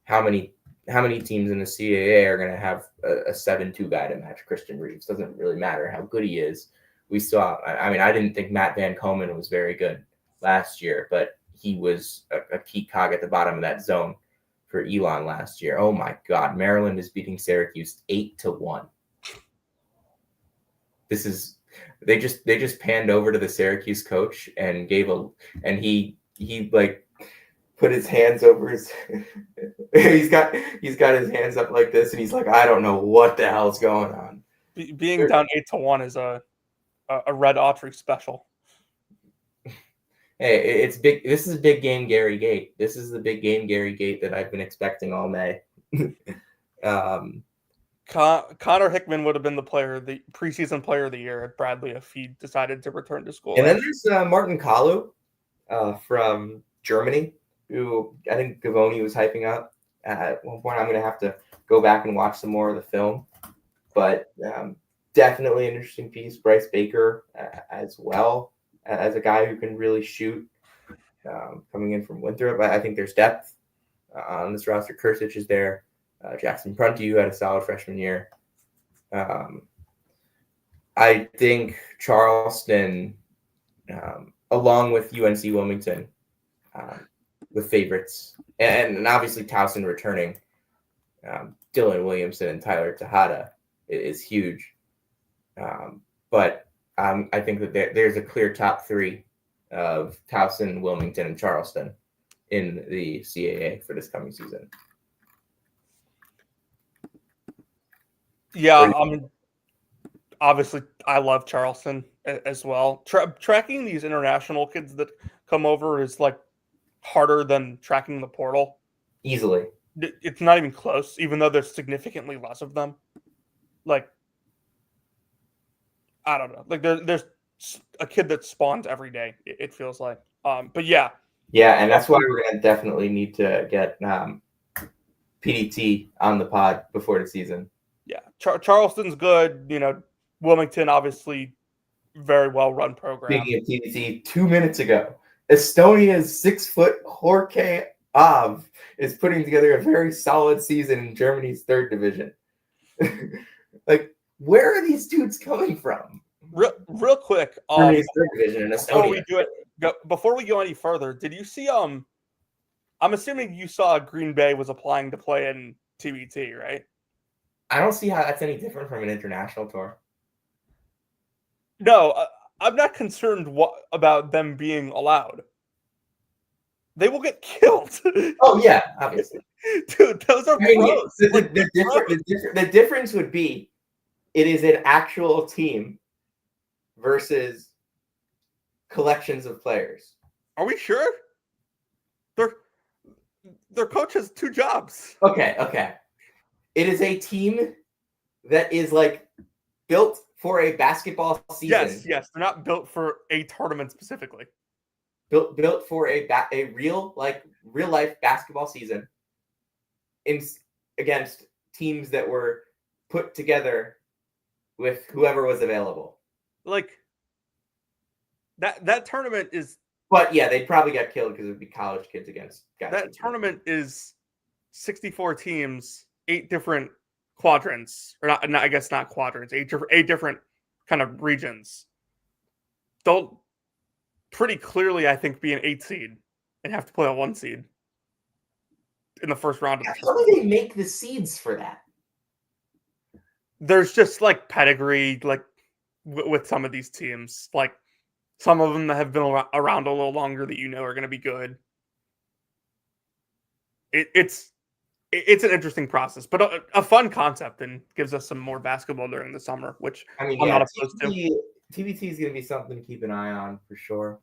how many teams in the CAA are going to have a 7-2 guy to match Christian Reeves? Doesn't really matter how good he is. We saw, I didn't think Matt Van Komen was very good last year, but he was a key cog at the bottom of that zone for Elon last year. Oh my God. Maryland is beating Syracuse 8-1. They just panned over to the Syracuse coach and he like put his hands over his he's got his hands up like this, and he's like, I don't know what the hell's going on. Being down 8-1 is a Red Autry special. Hey, it's big. This is a big game, Gary Gate. This is the big game, Gary Gate, that I've been expecting all May. Connor Hickman would have been the preseason player of the year at Bradley if he decided to return to school. And then there's Martin Kalu from Germany, who I think Gavoni was hyping up. At one point, I'm going to have to go back and watch some more of the film. But definitely an interesting piece. Bryce Baker as well as a guy who can really shoot coming in from Winthrop. I think there's depth on this roster. Kursic is there. Jackson Prunty, who had a solid freshman year. I think Charleston, along with UNC Wilmington, the favorites, and obviously Towson returning, Dylan Williamson and Tyler Tejada is huge. But I think that there's a clear top three of Towson, Wilmington, and Charleston in the CAA for this coming season. Yeah, obviously I love Charleston as well. Tracking these international kids that come over is like harder than tracking the portal. Easily. It's not even close, even though there's significantly less of them. Like, I don't know. Like there's a kid that spawns every day, it feels like. But yeah. Yeah, and that's why we're gonna definitely need to get PDT on the pod before the season. Yeah, Charleston's good. You know, Wilmington obviously very well run program. Speaking of PDT, 2 minutes ago, Estonia's 6 foot Jorge Av is putting together a very solid season in Germany's 3rd division. Like, where are these dudes coming from? Real quick, Germany's 3rd division in Estonia. Before we go any further, did you see? I'm assuming you saw Green Bay was applying to play in TBT, right? I don't see how that's any different from an international tour. No, I'm not concerned about them being allowed. They will get killed. Oh yeah, obviously. Dude, those are pros. The difference would be it is an actual team versus collections of players. Are we sure? Their coach has 2 jobs. Okay. It is a team that is like built for a basketball season. Yes. They're not built for a tournament specifically. Built for a real life basketball season against teams that were put together with whoever was available. Like that tournament is. But yeah, they'd probably get killed because it would be college kids against guys. That tournament is 64 teams, 8 different quadrants, or not. I guess not quadrants. 8 different kind of regions. They'll pretty clearly, I think, be an 8 seed and have to play a 1 seed in the first round of the tournament. How do they make the seeds for that? There's just like pedigree, like with some of these teams, like. Some of them that have been around a little longer that you know are going to be good. It's an interesting process, but a fun concept and gives us some more basketball during the summer, which I'm not opposed to. TBT is going to be something to keep an eye on for sure.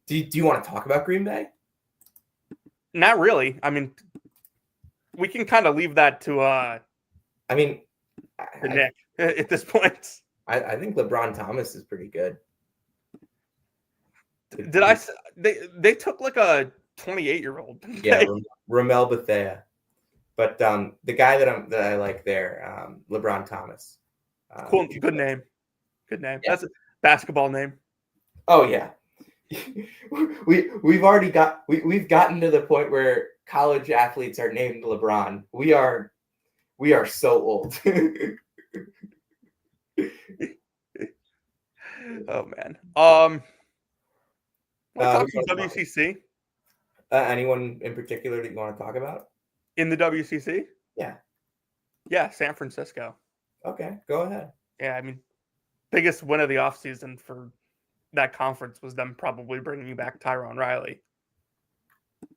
Do you want to talk about Green Bay? Not really. I mean, we can kind of leave that to Nick at this point. I think LeBron Thomas is pretty good. They took like a 28-year-old? Yeah, Ramel Bethea. But the guy that I like there, LeBron Thomas. Cool, good name. Good name. Yeah. That's a basketball name. Oh yeah. we've gotten to the point where college athletes are named LeBron. We are so old. Oh man. Talk some WCC. Anyone in particular that you want to talk about? In the WCC? Yeah, San Francisco. Okay, go ahead. Yeah, I mean, biggest win of the offseason for that conference was them probably bringing back Tyrone Riley.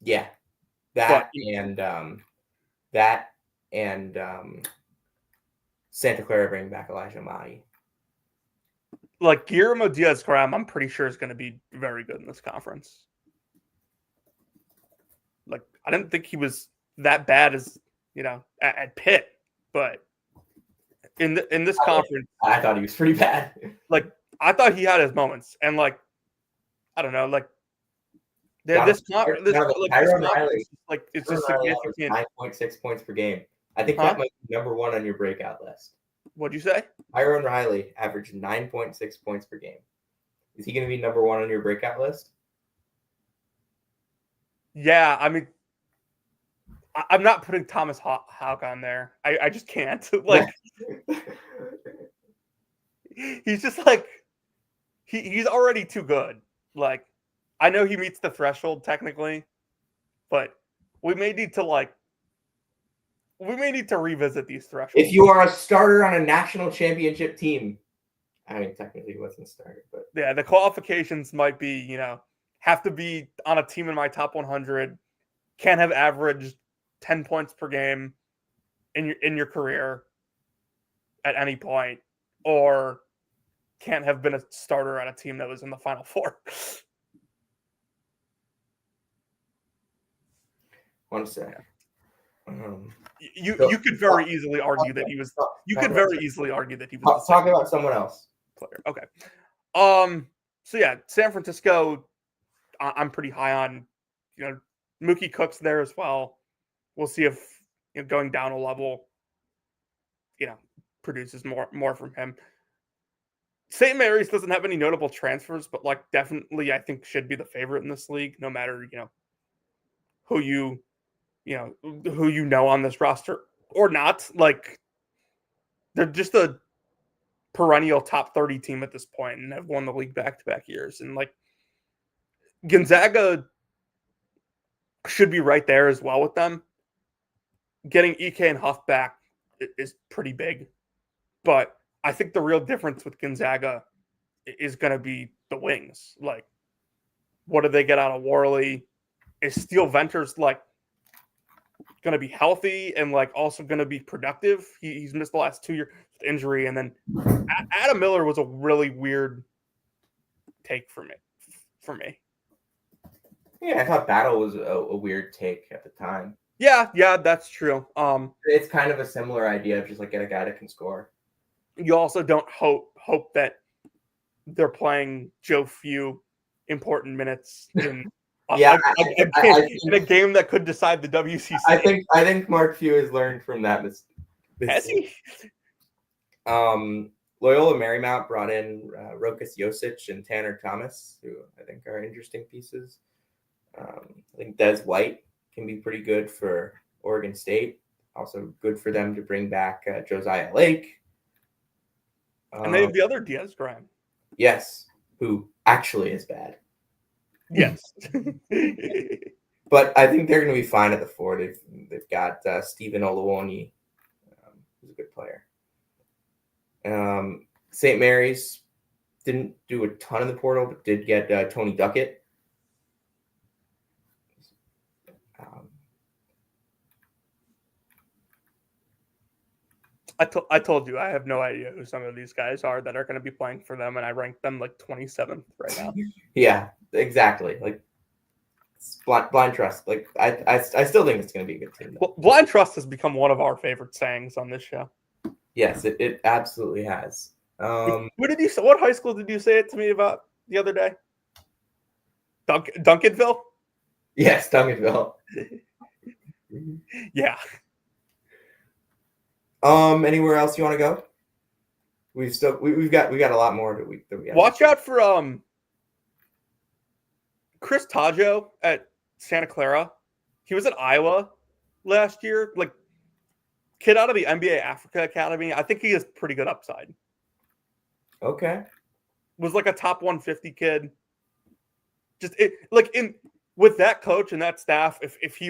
Yeah, that and Santa Clara bringing back Elijah Mahi. Like Guillermo Diaz-Carem, I'm pretty sure is going to be very good in this conference. Like, I didn't think he was that bad as, at Pitt, but in this conference, I thought he was pretty bad. Like, I thought he had his moments, and like, I don't know, like, this conference, like, it's just significant. 9.6 points per game. I think that might be number 1 on your breakout list. What'd you say? Tyrone Riley averaged 9.6 points per game. Is he going to be number one on your breakout list? Yeah, I mean, I'm not putting Thomas Houck on there. I just can't. Like, he's just like, he's already too good. Like, I know he meets the threshold technically, but we may need to revisit these thresholds. If you are a starter on a national championship team, I mean, technically he wasn't started, but yeah, the qualifications might be, have to be on a team in my top 100, can't have averaged 10 points per game in your career at any point, or can't have been a starter on a team that was in the Final Four. one sec. You could very easily argue that he was. You could very easily argue that he was. Talk about someone else. Player. Okay. So yeah, San Francisco, I'm pretty high on. Mookie Cook's there as well. We'll see if going down a level, produces more from him. St. Mary's doesn't have any notable transfers, but definitely I think should be the favorite in this league, no matter who you on this roster or not. Like, they're just a perennial top 30 team at this point and have won the league back-to-back years. And Gonzaga should be right there as well with them. Getting EK and Huff back is pretty big, but I think the real difference with Gonzaga is going to be the wings. Like, what do they get out of Worley? Is Steele Venters going to be healthy and also going to be productive? He's missed the last 2 years with injury, and then Adam Miller was a really weird take for me. Yeah, I thought Battle was a weird take at the time. Yeah, that's true. It's kind of a similar idea of just get a guy that can score. You also don't hope that they're playing Joe Few important minutes in in a game that could decide the WCC. I think Mark Few has learned from that. Has he? Loyola Marymount brought in Rokas Josic and Tanner Thomas, who I think are interesting pieces. I think Des White can be pretty good for Oregon State. Also good for them to bring back Josiah Lake. And they have the other Diaz Graham. Yes, who actually is bad. Yes. But I think they're going to be fine at the four. They've got Stephen Olawoni, who's a good player. St. Mary's didn't do a ton in the portal, but did get Tony Duckett. I told you I have no idea who some of these guys are that are going to be playing for them, and I ranked them 27th right now. Yeah, exactly. Blind trust. I still think it's going to be a good team. Well, blind trust has become one of our favorite sayings on this show. Yes, it absolutely has. What high school did you say it to me about the other day? Duncanville? Yes, Duncanville. Yeah. Anywhere else you want to go? We've got a lot more that we watch out for Chris Taggio at Santa Clara. He was at Iowa last year. Kid out of the NBA Africa Academy. I think he has pretty good upside. Okay. Was a top 150 kid. Just with that coach and that staff, if he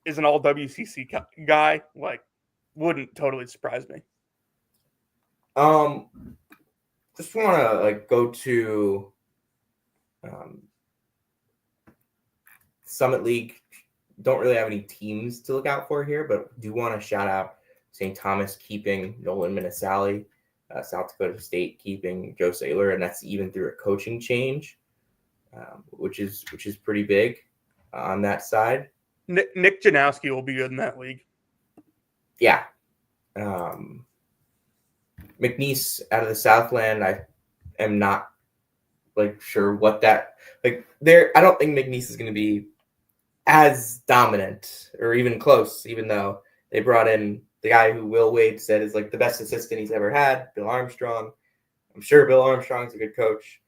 is an all WCC guy, wouldn't totally surprise me. Just want to go to Summit League. Don't really have any teams to look out for here, but do want to shout out St. Thomas keeping Nolan Minnesali, South Dakota State keeping Joe Saylor, and that's even through a coaching change, which is pretty big on that side. Nick Janowski will be good in that league. Yeah. McNeese out of the Southland, I am not sure what that there. I don't think McNeese is going to be as dominant or even close, even though they brought in the guy who Will Wade said is the best assistant he's ever had, Bill Armstrong. I'm sure Bill Armstrong's a good coach.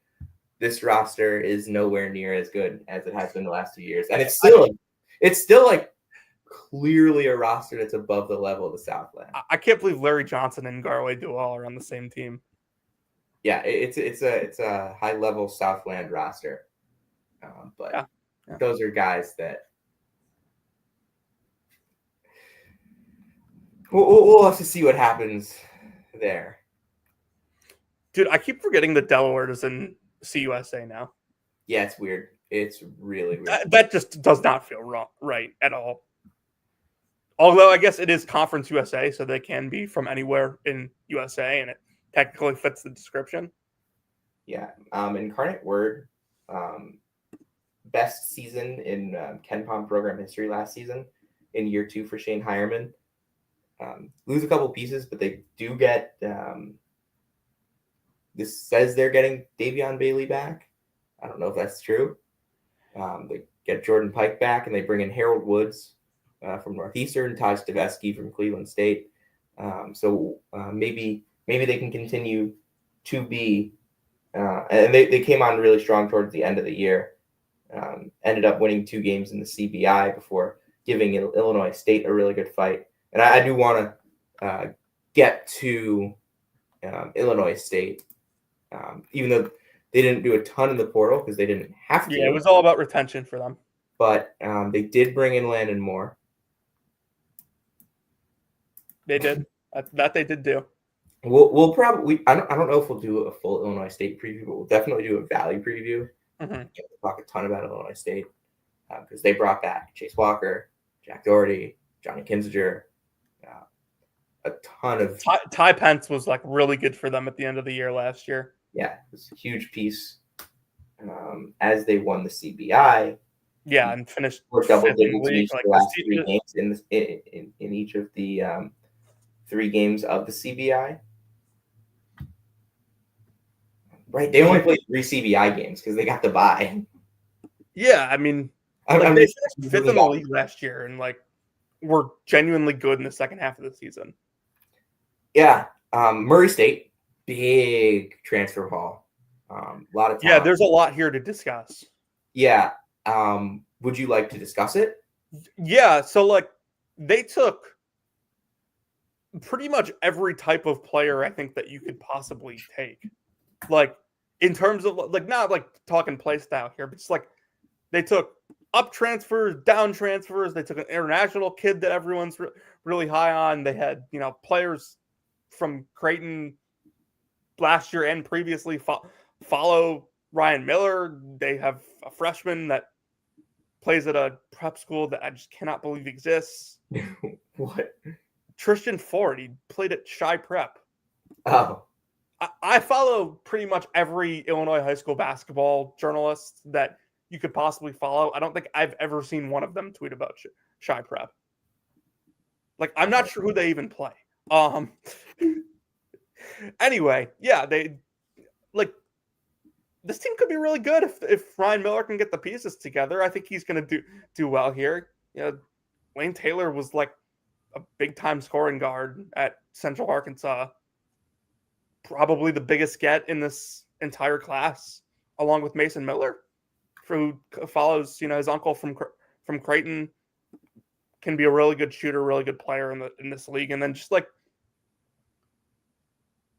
this roster is nowhere near as good as it has been the last 2 years, and it's still like clearly a roster that's above the level of the Southland. I can't believe Larry Johnson and Garway Duell are on the same team. Yeah, it's a high level Southland roster, but Yeah. those are guys that we'll have to see what happens there. Dude, I keep forgetting that Delaware is in CUSA now. Yeah, it's weird. It's really weird. That just does not feel right at all. Although I guess it is Conference USA, so they can be from anywhere in USA, and it technically fits the description. Yeah. Incarnate Word, best season in KenPom program history last season in year 2 for Shane Hireman. Lose a couple pieces, but they do get this says they're getting Davion Bailey back. I don't know if that's true. They get Jordan Pike back, and they bring in Harold Woods from Northeastern, Taj Stavesky from Cleveland State. So maybe they can continue to be, and they came on really strong towards the end of the year. Ended up winning 2 games in the CBI before giving Illinois State a really good fight. And I do want to get to Illinois State, even though they didn't do a ton in the portal because they didn't have to. Yeah, it was all about retention for them. But they did bring in Landon Moore. They did. That they did do. We'll probably I don't know if we'll do a full Illinois State preview, but we'll definitely do a Valley preview. Mm-hmm. Talk a ton about Illinois State because they brought back Chase Walker, Jack Doherty, Johnny Kinziger, a ton of Ty Pence was like really good for them at the end of the year last year. Yeah, it was a huge piece as they won the CBI. Yeah, and finished double digits in league, each of the last 3 games in each of the 3 games of the CBI. Right, they only played 3 CBI games because they got the bye. Yeah, I mean, they finished 5th in the league last year, and like were genuinely good in the second half of the season. Yeah, Murray State, big transfer haul. A lot of talent. Yeah, there's a lot here to discuss. Yeah, would you like to discuss it? Yeah, so like they took pretty much every type of player I think that you could possibly take. Like in terms of like not like talking play style here, but just like they took up transfers, down transfers. They took an international kid that everyone's really high on. They had, players from Creighton last year and previously follow Ryan Miller. They have a freshman that plays at a prep school that I just cannot believe exists. What? Tristan Ford. He played at Chi Prep. Oh. I follow pretty much every Illinois high school basketball journalist that you could possibly follow. I don't think I've ever seen one of them tweet about Chi Prep. Like, I'm not sure who they even play. Anyway, yeah, they like this team could be really good if Ryan Miller can get the pieces together. I think he's going to do well here. Wayne Taylor was like a big time scoring guard at Central Arkansas. Probably the biggest get in this entire class, along with Mason Miller, who follows his uncle from Creighton. Can be a really good shooter, really good player in this league, and then just like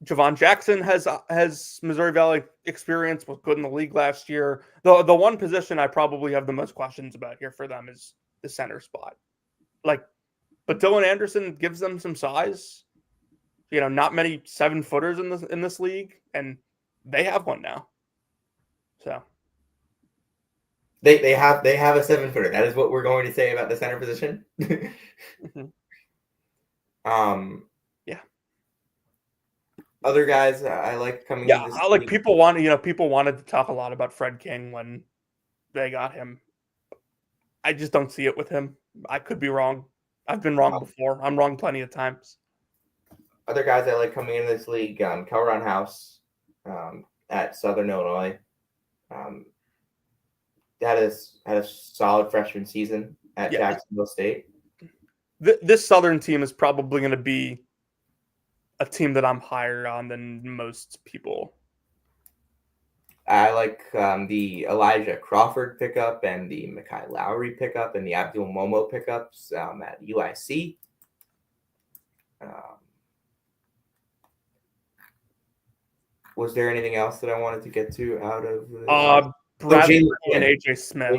Javon Jackson has Missouri Valley experience, was good in the league last year. The one position I probably have the most questions about here for them is the center spot. But Dylan Anderson gives them some size. Not many 7-footers in this league, and they have one now. So they have a 7-footer. That is what we're going to say about the center position. mm-hmm. Yeah. Other guys I like coming. Yeah, I like people wanted to talk a lot about Fred King when they got him. I just don't see it with him. I could be wrong. I've been wrong before. I'm wrong plenty of times. Other guys I like coming into this league, Kelron House at Southern Illinois. Had a solid freshman season at Jacksonville State. This Southern team is probably going to be a team that I'm higher on than most people. I like the Elijah Crawford pickup and the Mekhi Lowry pickup and the Abdul Momo pickups at UIC. Was there anything else that I wanted to get to out of Bradley and AJ Smith?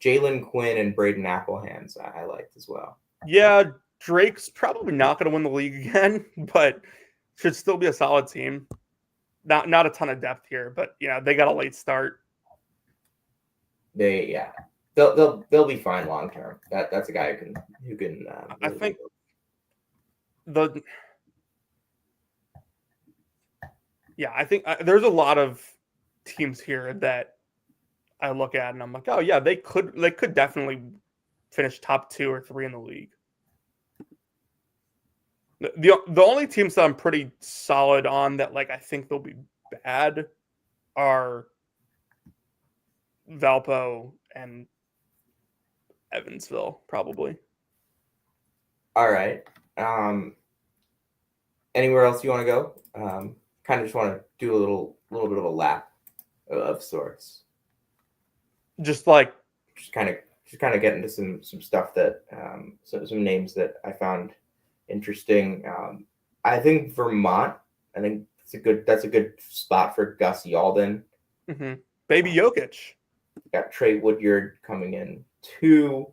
Jalen Quinn and Braden Applehands I liked as well. Yeah, Drake's probably not going to win the league again, but should still be a solid team. Not a ton of depth here, but they got a late start. They'll be fine long term. That's a guy who can. I think I think there's a lot of teams here that I look at and I'm like, oh yeah, they could definitely finish top 2 or 3 in the league. The only teams that I'm pretty solid on that I think they'll be bad are Valpo and Evansville, probably. All right. Anywhere else you want to go? Kind of just want to do a little bit of a lap of sorts. Just kind of get into some stuff that some names that I found interesting. I think Vermont. I think that's a good spot for Gus Yalden. Mm-hmm. Baby Jokic. Got Trey Woodyard coming in too.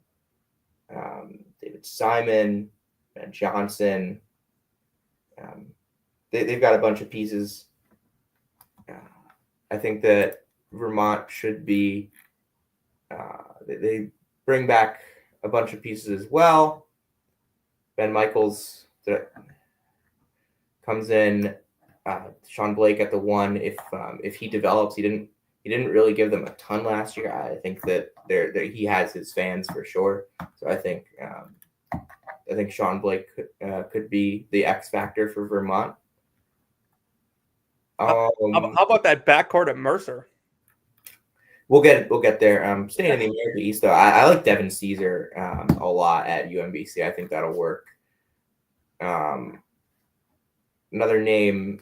David Simon, Ben Johnson. They've got a bunch of pieces. I think that Vermont should be. They bring back a bunch of pieces as well. Ben Michaels comes in. Sean Blake at the 1. If he develops, he didn't really give them a ton last year. I think that he has his fans for sure. So I think Sean Blake could be the X factor for Vermont. How about that backcourt at Mercer? We'll get there. Staying in the America East though, I like Devin Caesar a lot at UMBC. I think that'll work. Another name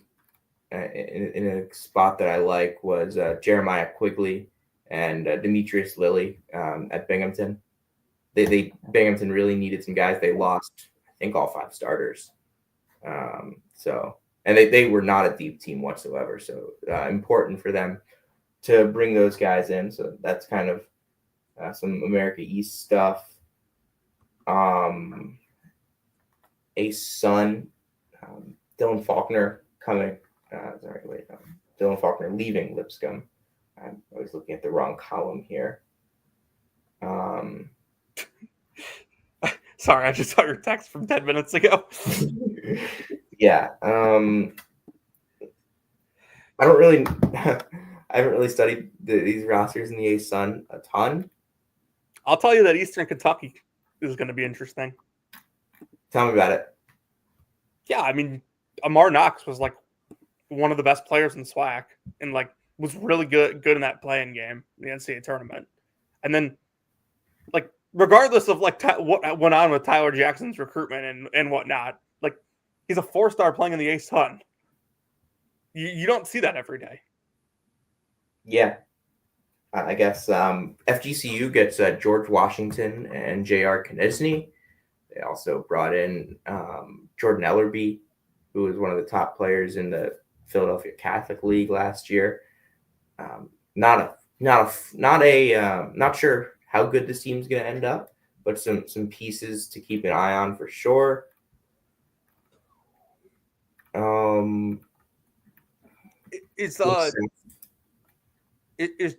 in a spot that I like was Jeremiah Quigley and Demetrius Lilly at Binghamton. Binghamton really needed some guys. They lost, I think, all 5 starters. And they were not a deep team whatsoever. So important for them to bring those guys in. So that's kind of some America East stuff. Ace Sun, Dylan Faulkner coming. Dylan Faulkner leaving Lipscomb. I'm always looking at the wrong column here. Sorry, I just saw your text from 10 minutes ago. Yeah. I haven't really studied these rosters in the Ace Sun a ton. I'll tell you that Eastern Kentucky is going to be interesting. Tell me about it. Yeah, I mean, Amar Knox was one of the best players in SWAC and was really good in that playing game in the NCAA tournament. And then regardless of what went on with Tyler Jackson's recruitment and whatnot, he's a 4-star playing in the Ace Sun. You don't see that every day. Yeah. I guess FGCU gets George Washington and J.R. Knisny. They also brought in Jordan Ellerby, who was one of the top players in the Philadelphia Catholic League last year. Not sure how good this team's going to end up, but some pieces to keep an eye on for sure. Is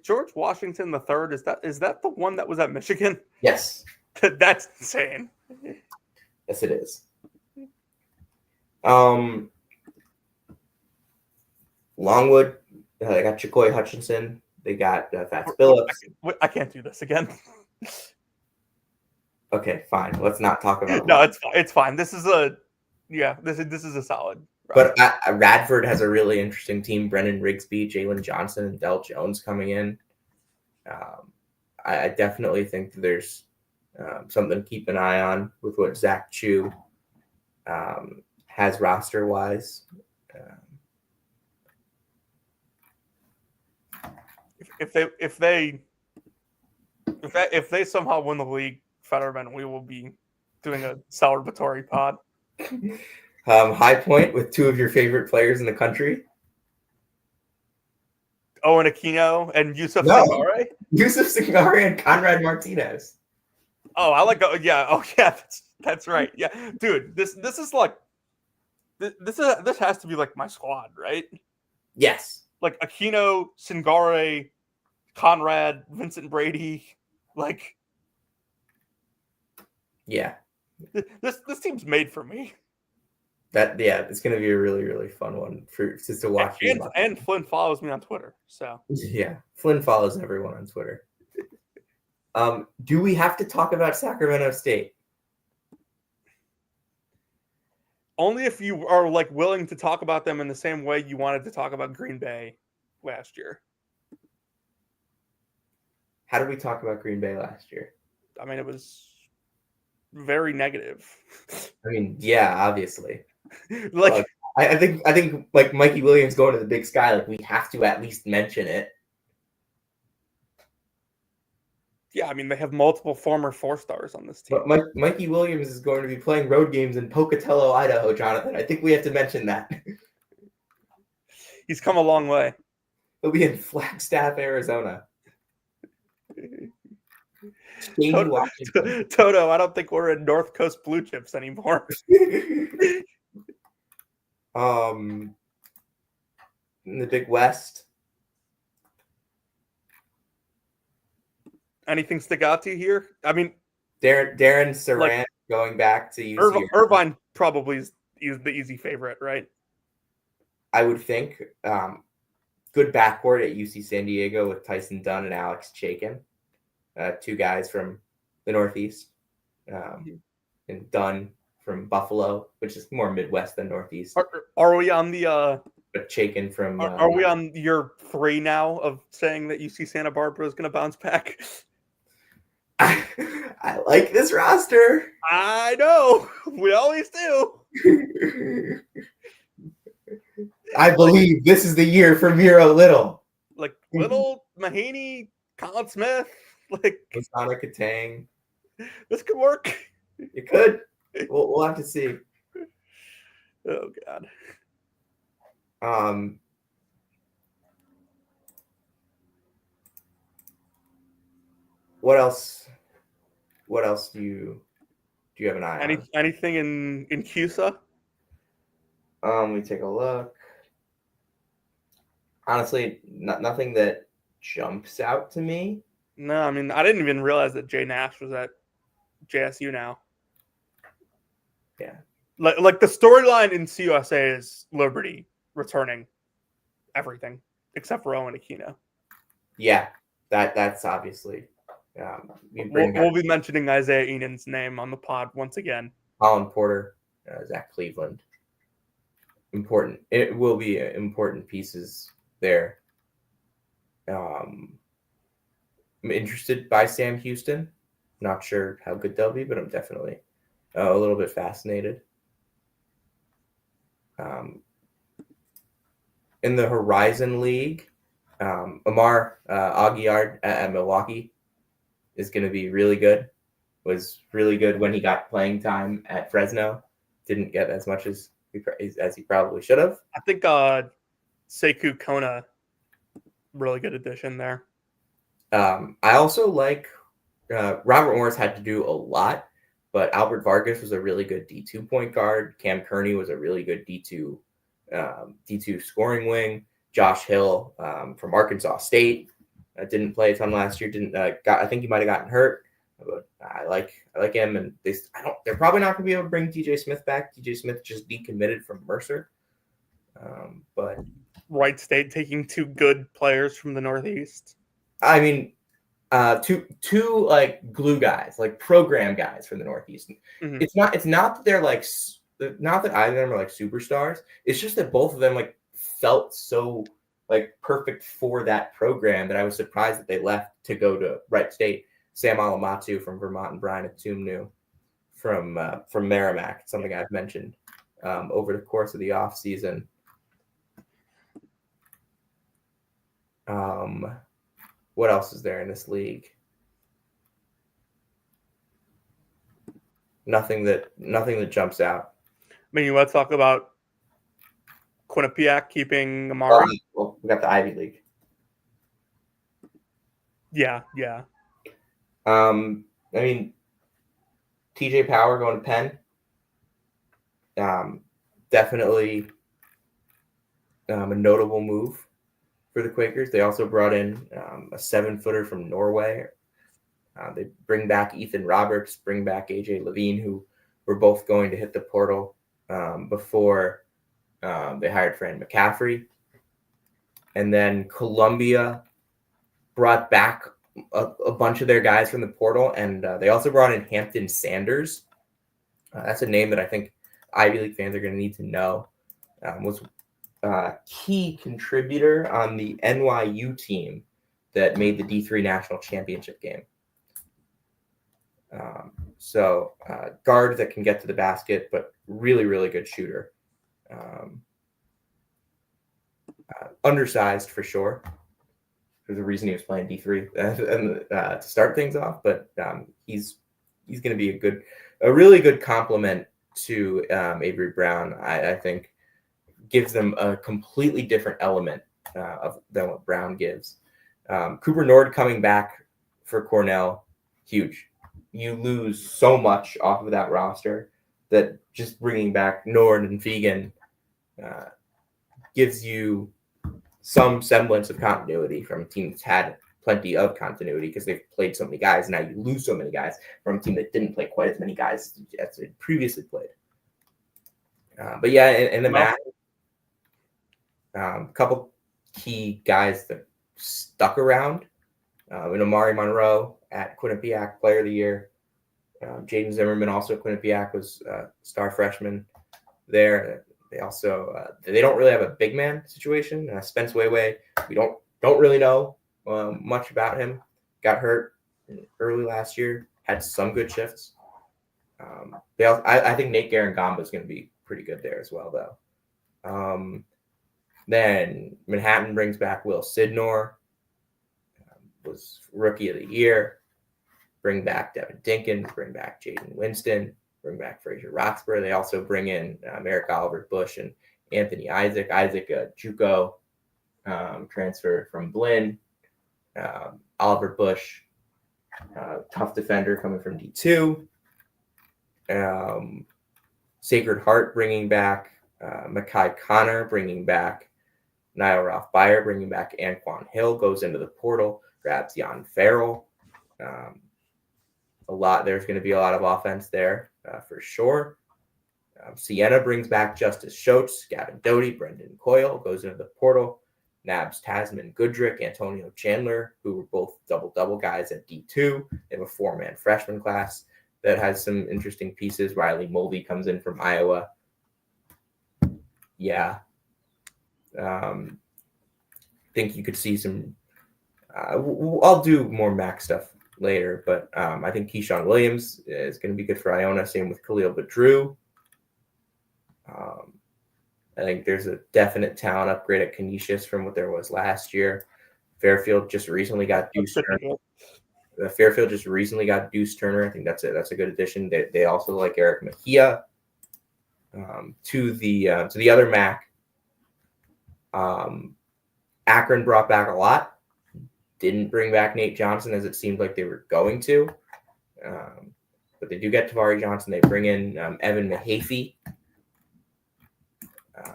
George Washington the third? Is that the one that was at Michigan? Yes. That's insane. Yes, it is. Longwood, they got Chikoy Hutchinson. They got Fats Phillips. I can't do this again. Okay, fine. Let's not talk about. No, it's fine. This is a solid. But Radford has a really interesting team. Brennan Rigsby, Jalen Johnson, and Del Jones coming in. I definitely think that there's something to keep an eye on with what Zach Chu has roster-wise. if they somehow win the league, Fetterman, we will be doing a celebratory pod. High Point with two of your favorite players in the country. Owen Aquino and Yusuf No. Singare. Yusuf Singare and Conrad Martinez. Oh, I like. Yeah. That's right. Yeah, dude. This is like this has to be like my squad, right? Yes. Like Aquino, Singare, Conrad, Vincent Brady. Like, yeah. This team's made for me. It's gonna be a really, really fun one for just to watch. And Flynn follows me on Twitter, so yeah, Flynn follows everyone on Twitter. Do we have to talk about Sacramento State? Only if you are like willing to talk about them in the same way you wanted to talk about Green Bay last year. How did we talk about Green Bay last year? I mean, it was very negative. I mean, yeah, obviously. Like, I think like Mikey Williams going to the Big Sky, like we have to at least mention it. yeah, I mean, they have multiple former 4-stars on this team. But Mikey Williams is going to be playing road games in Pocatello, Idaho, Jonathan. I think we have to mention that. He's come a long way. He'll be in Flagstaff, Arizona. Toto, I don't think we're in North Coast Blue Chips anymore. In the Big West. Anything stick out to you here? I mean, Darren Sarant going back to UC. Irvine probably is the easy favorite, right? I would think. Good backcourt at UC San Diego with Tyson Dunn and Alex Chaikin. Two guys from the Northeast. And Dunn from Buffalo, which is more Midwest than Northeast. Are we on the but Chaikin from are we on year 3 now of saying that UC Santa Barbara is going to bounce back? I like this roster. I know. We always do. I believe this is the year for Miro Little. Like Little, Mahaney, Colin Smith, like Masana Katang. This could work. It could. We'll have to see. Oh God. What else? What else do you have an eye on? Anything in CUSA? Let me take a look. Honestly, nothing that jumps out to me. No, I mean I didn't even realize that Jay Nash was at JSU now. Yeah. Like the storyline in CUSA is Liberty returning everything except for Owen Aquino. Yeah, that's obviously. We'll be mentioning Isaiah Enan's name on the pod once again. Colin Porter, Zach Cleveland. Important. It will be important pieces there. I'm interested by Sam Houston. Not sure how good they'll be, but I'm definitely a little bit fascinated. In the Horizon League, Amar Aguiar at Milwaukee is going to be really good. Was really good when he got playing time at Fresno. Didn't get as much as he probably should have. I think Sekou Kona, really good addition there. I also like Robert Morris had to do a lot, but Albert Vargas was a really good D2 point guard. Cam Kearney was a really good D2 scoring wing. Josh Hill from Arkansas State didn't play a ton last year. I think he might have gotten hurt, but I like him. And they're probably not going to be able to bring DJ Smith back. DJ Smith just decommitted from Mercer, but Wright State taking 2 good players from the Northeast. I mean, two like glue guys, like program guys from the Northeast. Mm-hmm. It's not that they're like, not that either of them are like superstars. It's just that both of them like felt so like perfect for that program that I was surprised that they left to go to Wright State. Sam Alamatu from Vermont and Brian Atumnu from Merrimack, something I've mentioned over the course of the off season. what else is there in this league? Nothing that jumps out. I mean, you want to talk about Quinnipiac keeping Amari? Well, we got the Ivy League. Yeah. I mean, TJ Power going to Penn. Definitely a notable move for the Quakers. They also brought in a 7-footer from Norway. They bring back Ethan Roberts, bring back AJ Levine, who were both going to hit the portal before they hired Fran McCaffrey. And then Columbia brought back a bunch of their guys from the portal, and they also brought in Hampton Sanders. That's a name that I think Ivy League fans are going to need to know. Was a key contributor on the NYU team that made the D3 National Championship game. So guard that can get to the basket, but really, really good shooter. Undersized for sure. There's a reason he was playing D3 to start things off, but he's going to be a really good complement to Avery Brown. I think gives them a completely different element than what Brown gives. Cooper Nord coming back for Cornell, huge. You lose so much off of that roster that just bringing back Nord and Fegan gives you some semblance of continuity from a team that's had plenty of continuity because they've played so many guys. Now you lose so many guys from a team that didn't play quite as many guys as they previously played. But yeah, in the match, a couple key guys that stuck around. Amari Monroe at Quinnipiac Player of the Year. Jaden Zimmerman, also Quinnipiac, was star freshman there. They also they don't really have a big man situation. Spence Wayway, we don't really know much about him. Got hurt early last year. Had some good shifts. I think Nate Garangamba is going to be pretty good there as well, though. Then Manhattan brings back Will Sidnor. Was Rookie of the Year. Bring back Devin Dinkins. Bring back Jaden Winston. Bring back Fraser Roxburgh. They also bring in Merrick Oliver Bush and Anthony Isaac. Isaac, JUCO transfer from Blinn. Oliver Bush, tough defender coming from D2. Sacred Heart bringing back Makai Connor, bringing back Niall Ralph Byer, bringing back Anquan Hill, goes into the portal, grabs Jan Farrell. There's going to be a lot of offense there for sure. Sienna brings back Justice Schultz, Gavin Doty, Brendan Coyle, goes into the portal. Nabs Tasman Goodrick, Antonio Chandler, who were both double-double guys at D2. They have a 4-man freshman class that has some interesting pieces. Riley Mulvey comes in from Iowa. Yeah. Think you could see some I'll do more Mac stuff later, but I think Keyshawn Williams is going to be good for Iona. Same with Khalil Badru. I think there's a definite talent upgrade at Canisius from what there was last year. Fairfield just recently got Deuce Turner. Fairfield just recently got Deuce Turner. I think that's a good addition. They also like Eric Mejia. To the other Mac. Akron brought back a lot. Didn't bring back Nate Johnson as it seemed like they were going to. But they do get Tavari Johnson. They bring in Evan Mahaffey,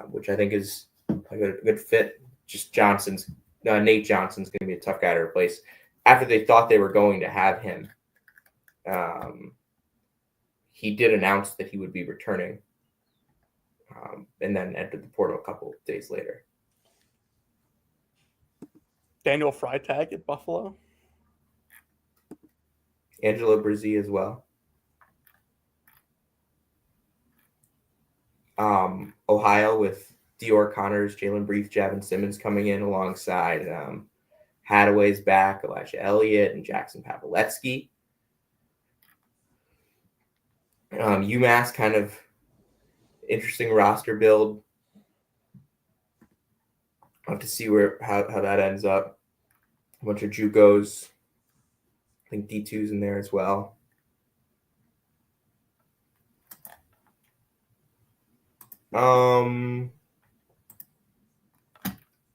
which I think is a good fit. Just Nate Johnson's going to be a tough guy to replace. After they thought they were going to have him, he did announce that he would be returning and then entered the portal a couple of days later. Daniel Freitag at Buffalo. Angelo Brizzi as well. Ohio with Dior Connors, Jalen Breeth, Javin Simmons coming in alongside Hadaway's back, Elijah Elliott, and Jackson Pavletsky. UMass kind of interesting roster build. I'll have to see how that ends up. A bunch of JUCOs. I think D2's in there as well. I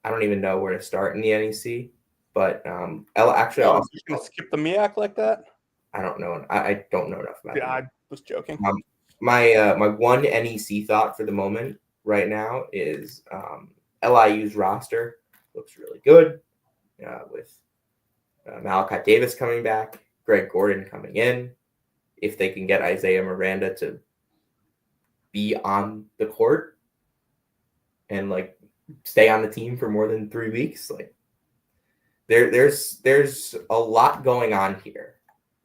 don't even know where to start in the NEC, but actually, You're gonna skip the MEAC like that? I don't know. I don't know enough about it. Yeah, I was joking. My one NEC thought for the moment right now is LIU's roster looks really good with Malachi Davis coming back, Greg Gordon coming in. If they can get Isaiah Miranda to be on the court and like stay on the team for more than 3 weeks, like there's a lot going on here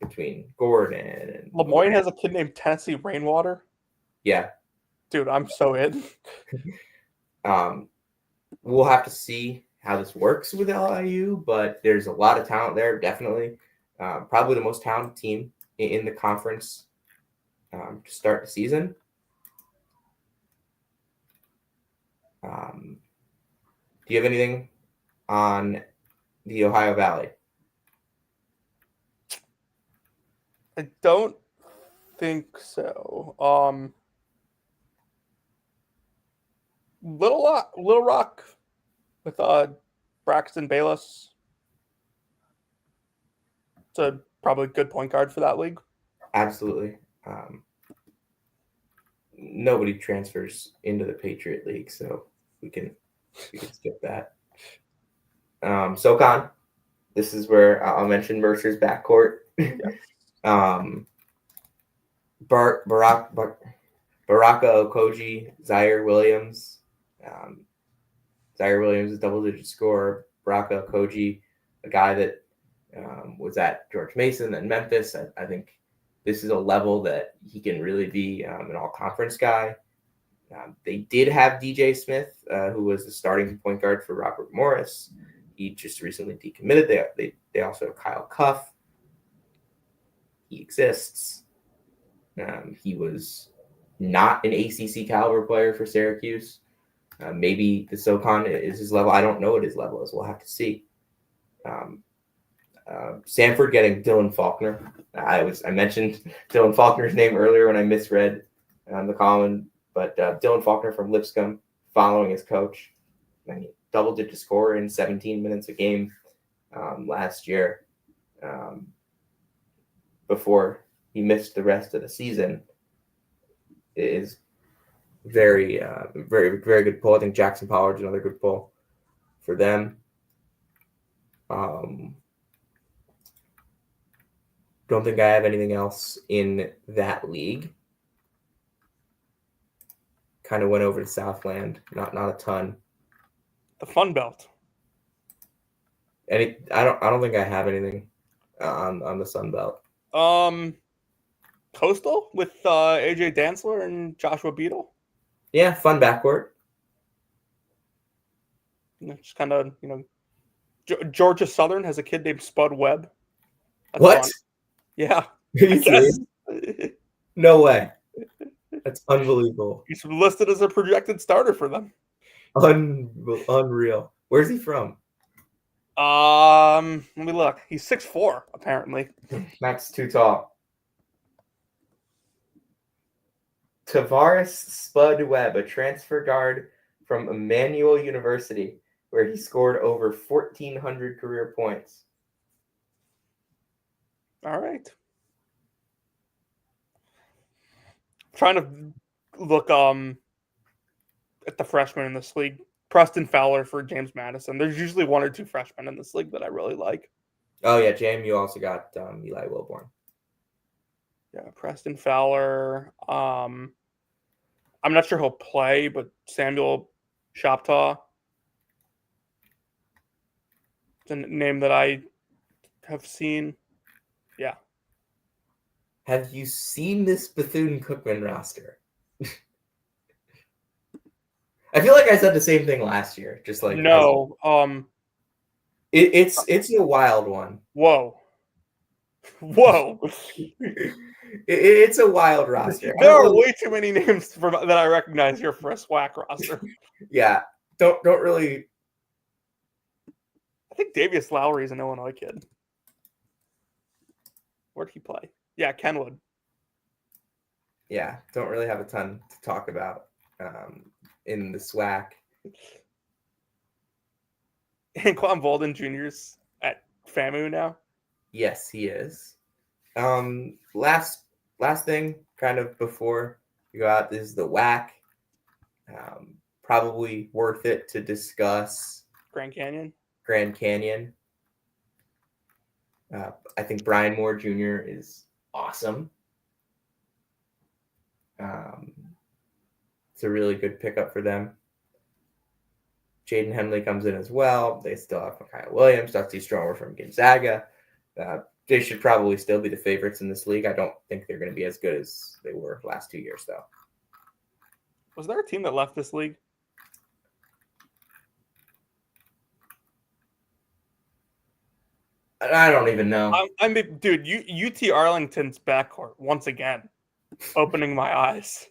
between Gordon and Lemoyne has a kid named Tennessee Rainwater. Yeah. Dude, I'm so in. We'll have to see how this works with LIU, but there's a lot of talent there, definitely. Probably the most talented team in the conference to start the season. Do you have anything on the Ohio Valley? I don't think so. Little Rock with Braxton Bayless. It's a probably good point guard for that league. Absolutely. Nobody transfers into the Patriot League, so we can skip that. SoCon, this is where I'll mention Mercer's backcourt. Baraka Okoji, Zaire Williams. Zaire Williams is double-digit scorer. Baraka Okoji, a guy that was at George Mason and Memphis. I think this is a level that he can really be an all-conference guy. They did have DJ Smith, who was the starting point guard for Robert Morris. He just recently decommitted. They also have Kyle Cuff. He exists. He was not an ACC caliber player for Syracuse. Maybe the SoCon is his level. I don't know what his level is. We'll have to see. Sanford getting Dylan Faulkner. I mentioned Dylan Faulkner's name earlier when I misread the column, but Dylan Faulkner from Lipscomb following his coach. Double-digit scorer in 17 minutes a game last year before he missed the rest of the season. It is very, very, very good pull. I think Jackson Pollard's another good pull for them. Don't think I have anything else in that league. Kind of went over to Southland. Not a ton. The Fun Belt. I don't think I have anything on the Sun Belt. Coastal with AJ Dantzler and Joshua Beadle. Yeah, fun backcourt. Just kind of, Georgia Southern has a kid named Spud Webb. That's What? fun. Yeah. Are you serious? No way. That's unbelievable. He's listed as a projected starter for them. Unreal. Where's he from? Let me look. He's 6'4", apparently. Max too tall. Tavares Spud Webb, a transfer guard from Emmanuel University, where he scored over 1,400 career points. All right. Trying to look at the freshmen in this league. Preston Fowler for James Madison. There's usually one or two freshmen in this league that I really like. Oh, yeah, JMU also got Eli Wilborn. Yeah, Preston Fowler. I'm not sure he'll play, but Samuel Shoptaw. It's a name that I have seen. Yeah. Have you seen this Bethune-Cookman roster? I feel like I said the same thing last year. Just like no. It's a wild one. Whoa. It's a wild roster. There are way too many names that I recognize here for a SWAC roster. Yeah, don't really. I think Davius Lowry is an Illinois kid. Where'd he play? Yeah, Kenwood. Yeah, don't really have a ton to talk about in the SWAC. And Quan Bolden Jr.'s at FAMU now. Yes, he is. Last thing, kind of before you go out, is the WAC. Probably worth it to discuss Grand Canyon. I think Brian Moore Jr. is awesome. It's a really good pickup for them. Jaden Henley comes in as well. They still have Micaiah Williams, Dusty Stromer from Gonzaga. They should probably still be the favorites in this league. I don't think they're going to be as good as they were last 2 years, though. Was there a team that left this league? I don't even know. I mean, dude, UT Arlington's backcourt once again, opening my eyes.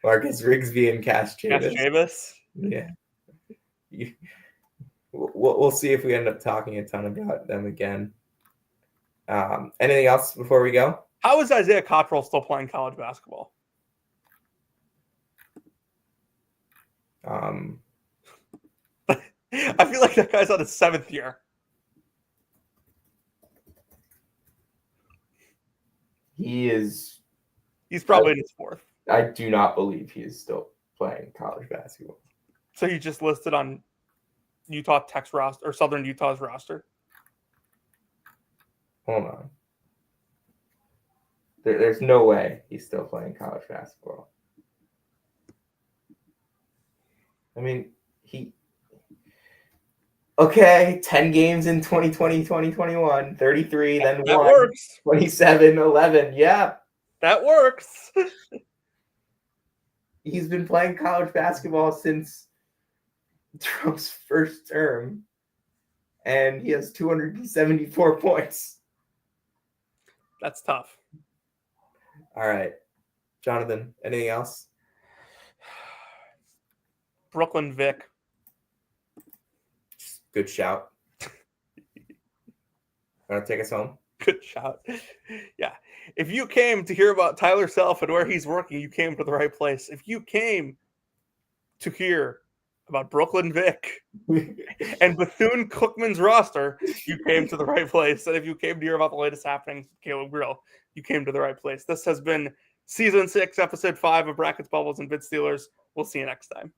Marcus Rigsby and Cass Chavis. Yeah. We'll see if we end up talking a ton about them again. Anything else before we go? How is Isaiah Cottrell still playing college basketball? I feel like that guy's on his 7th year. He is. He's probably in his 4th. I do not believe he is still playing college basketball. So he just listed on Utah Tech's roster or Southern Utah's roster. Hold on. There's no way he's still playing college basketball. I mean, okay, 10 games in 2020, 2021, 33, then that 1, works. 27, 11. Yeah. That works. He's been playing college basketball since Trump's first term, and he has 274 points. That's tough. All right. Jonathan, anything else? Brooklyn Vic. Good shout. Want to take us home? Good shout. Yeah. If you came to hear about Tyler Self and where he's working, you came to the right place. If you came to hear about Brooklyn Vic and Bethune-Cookman's roster, you came to the right place. And if you came to hear about the latest happenings with Caleb Grill, you came to the right place. This has been Season 6, Episode 5 of Brackets, Bubbles, and Bid Stealers. We'll see you next time.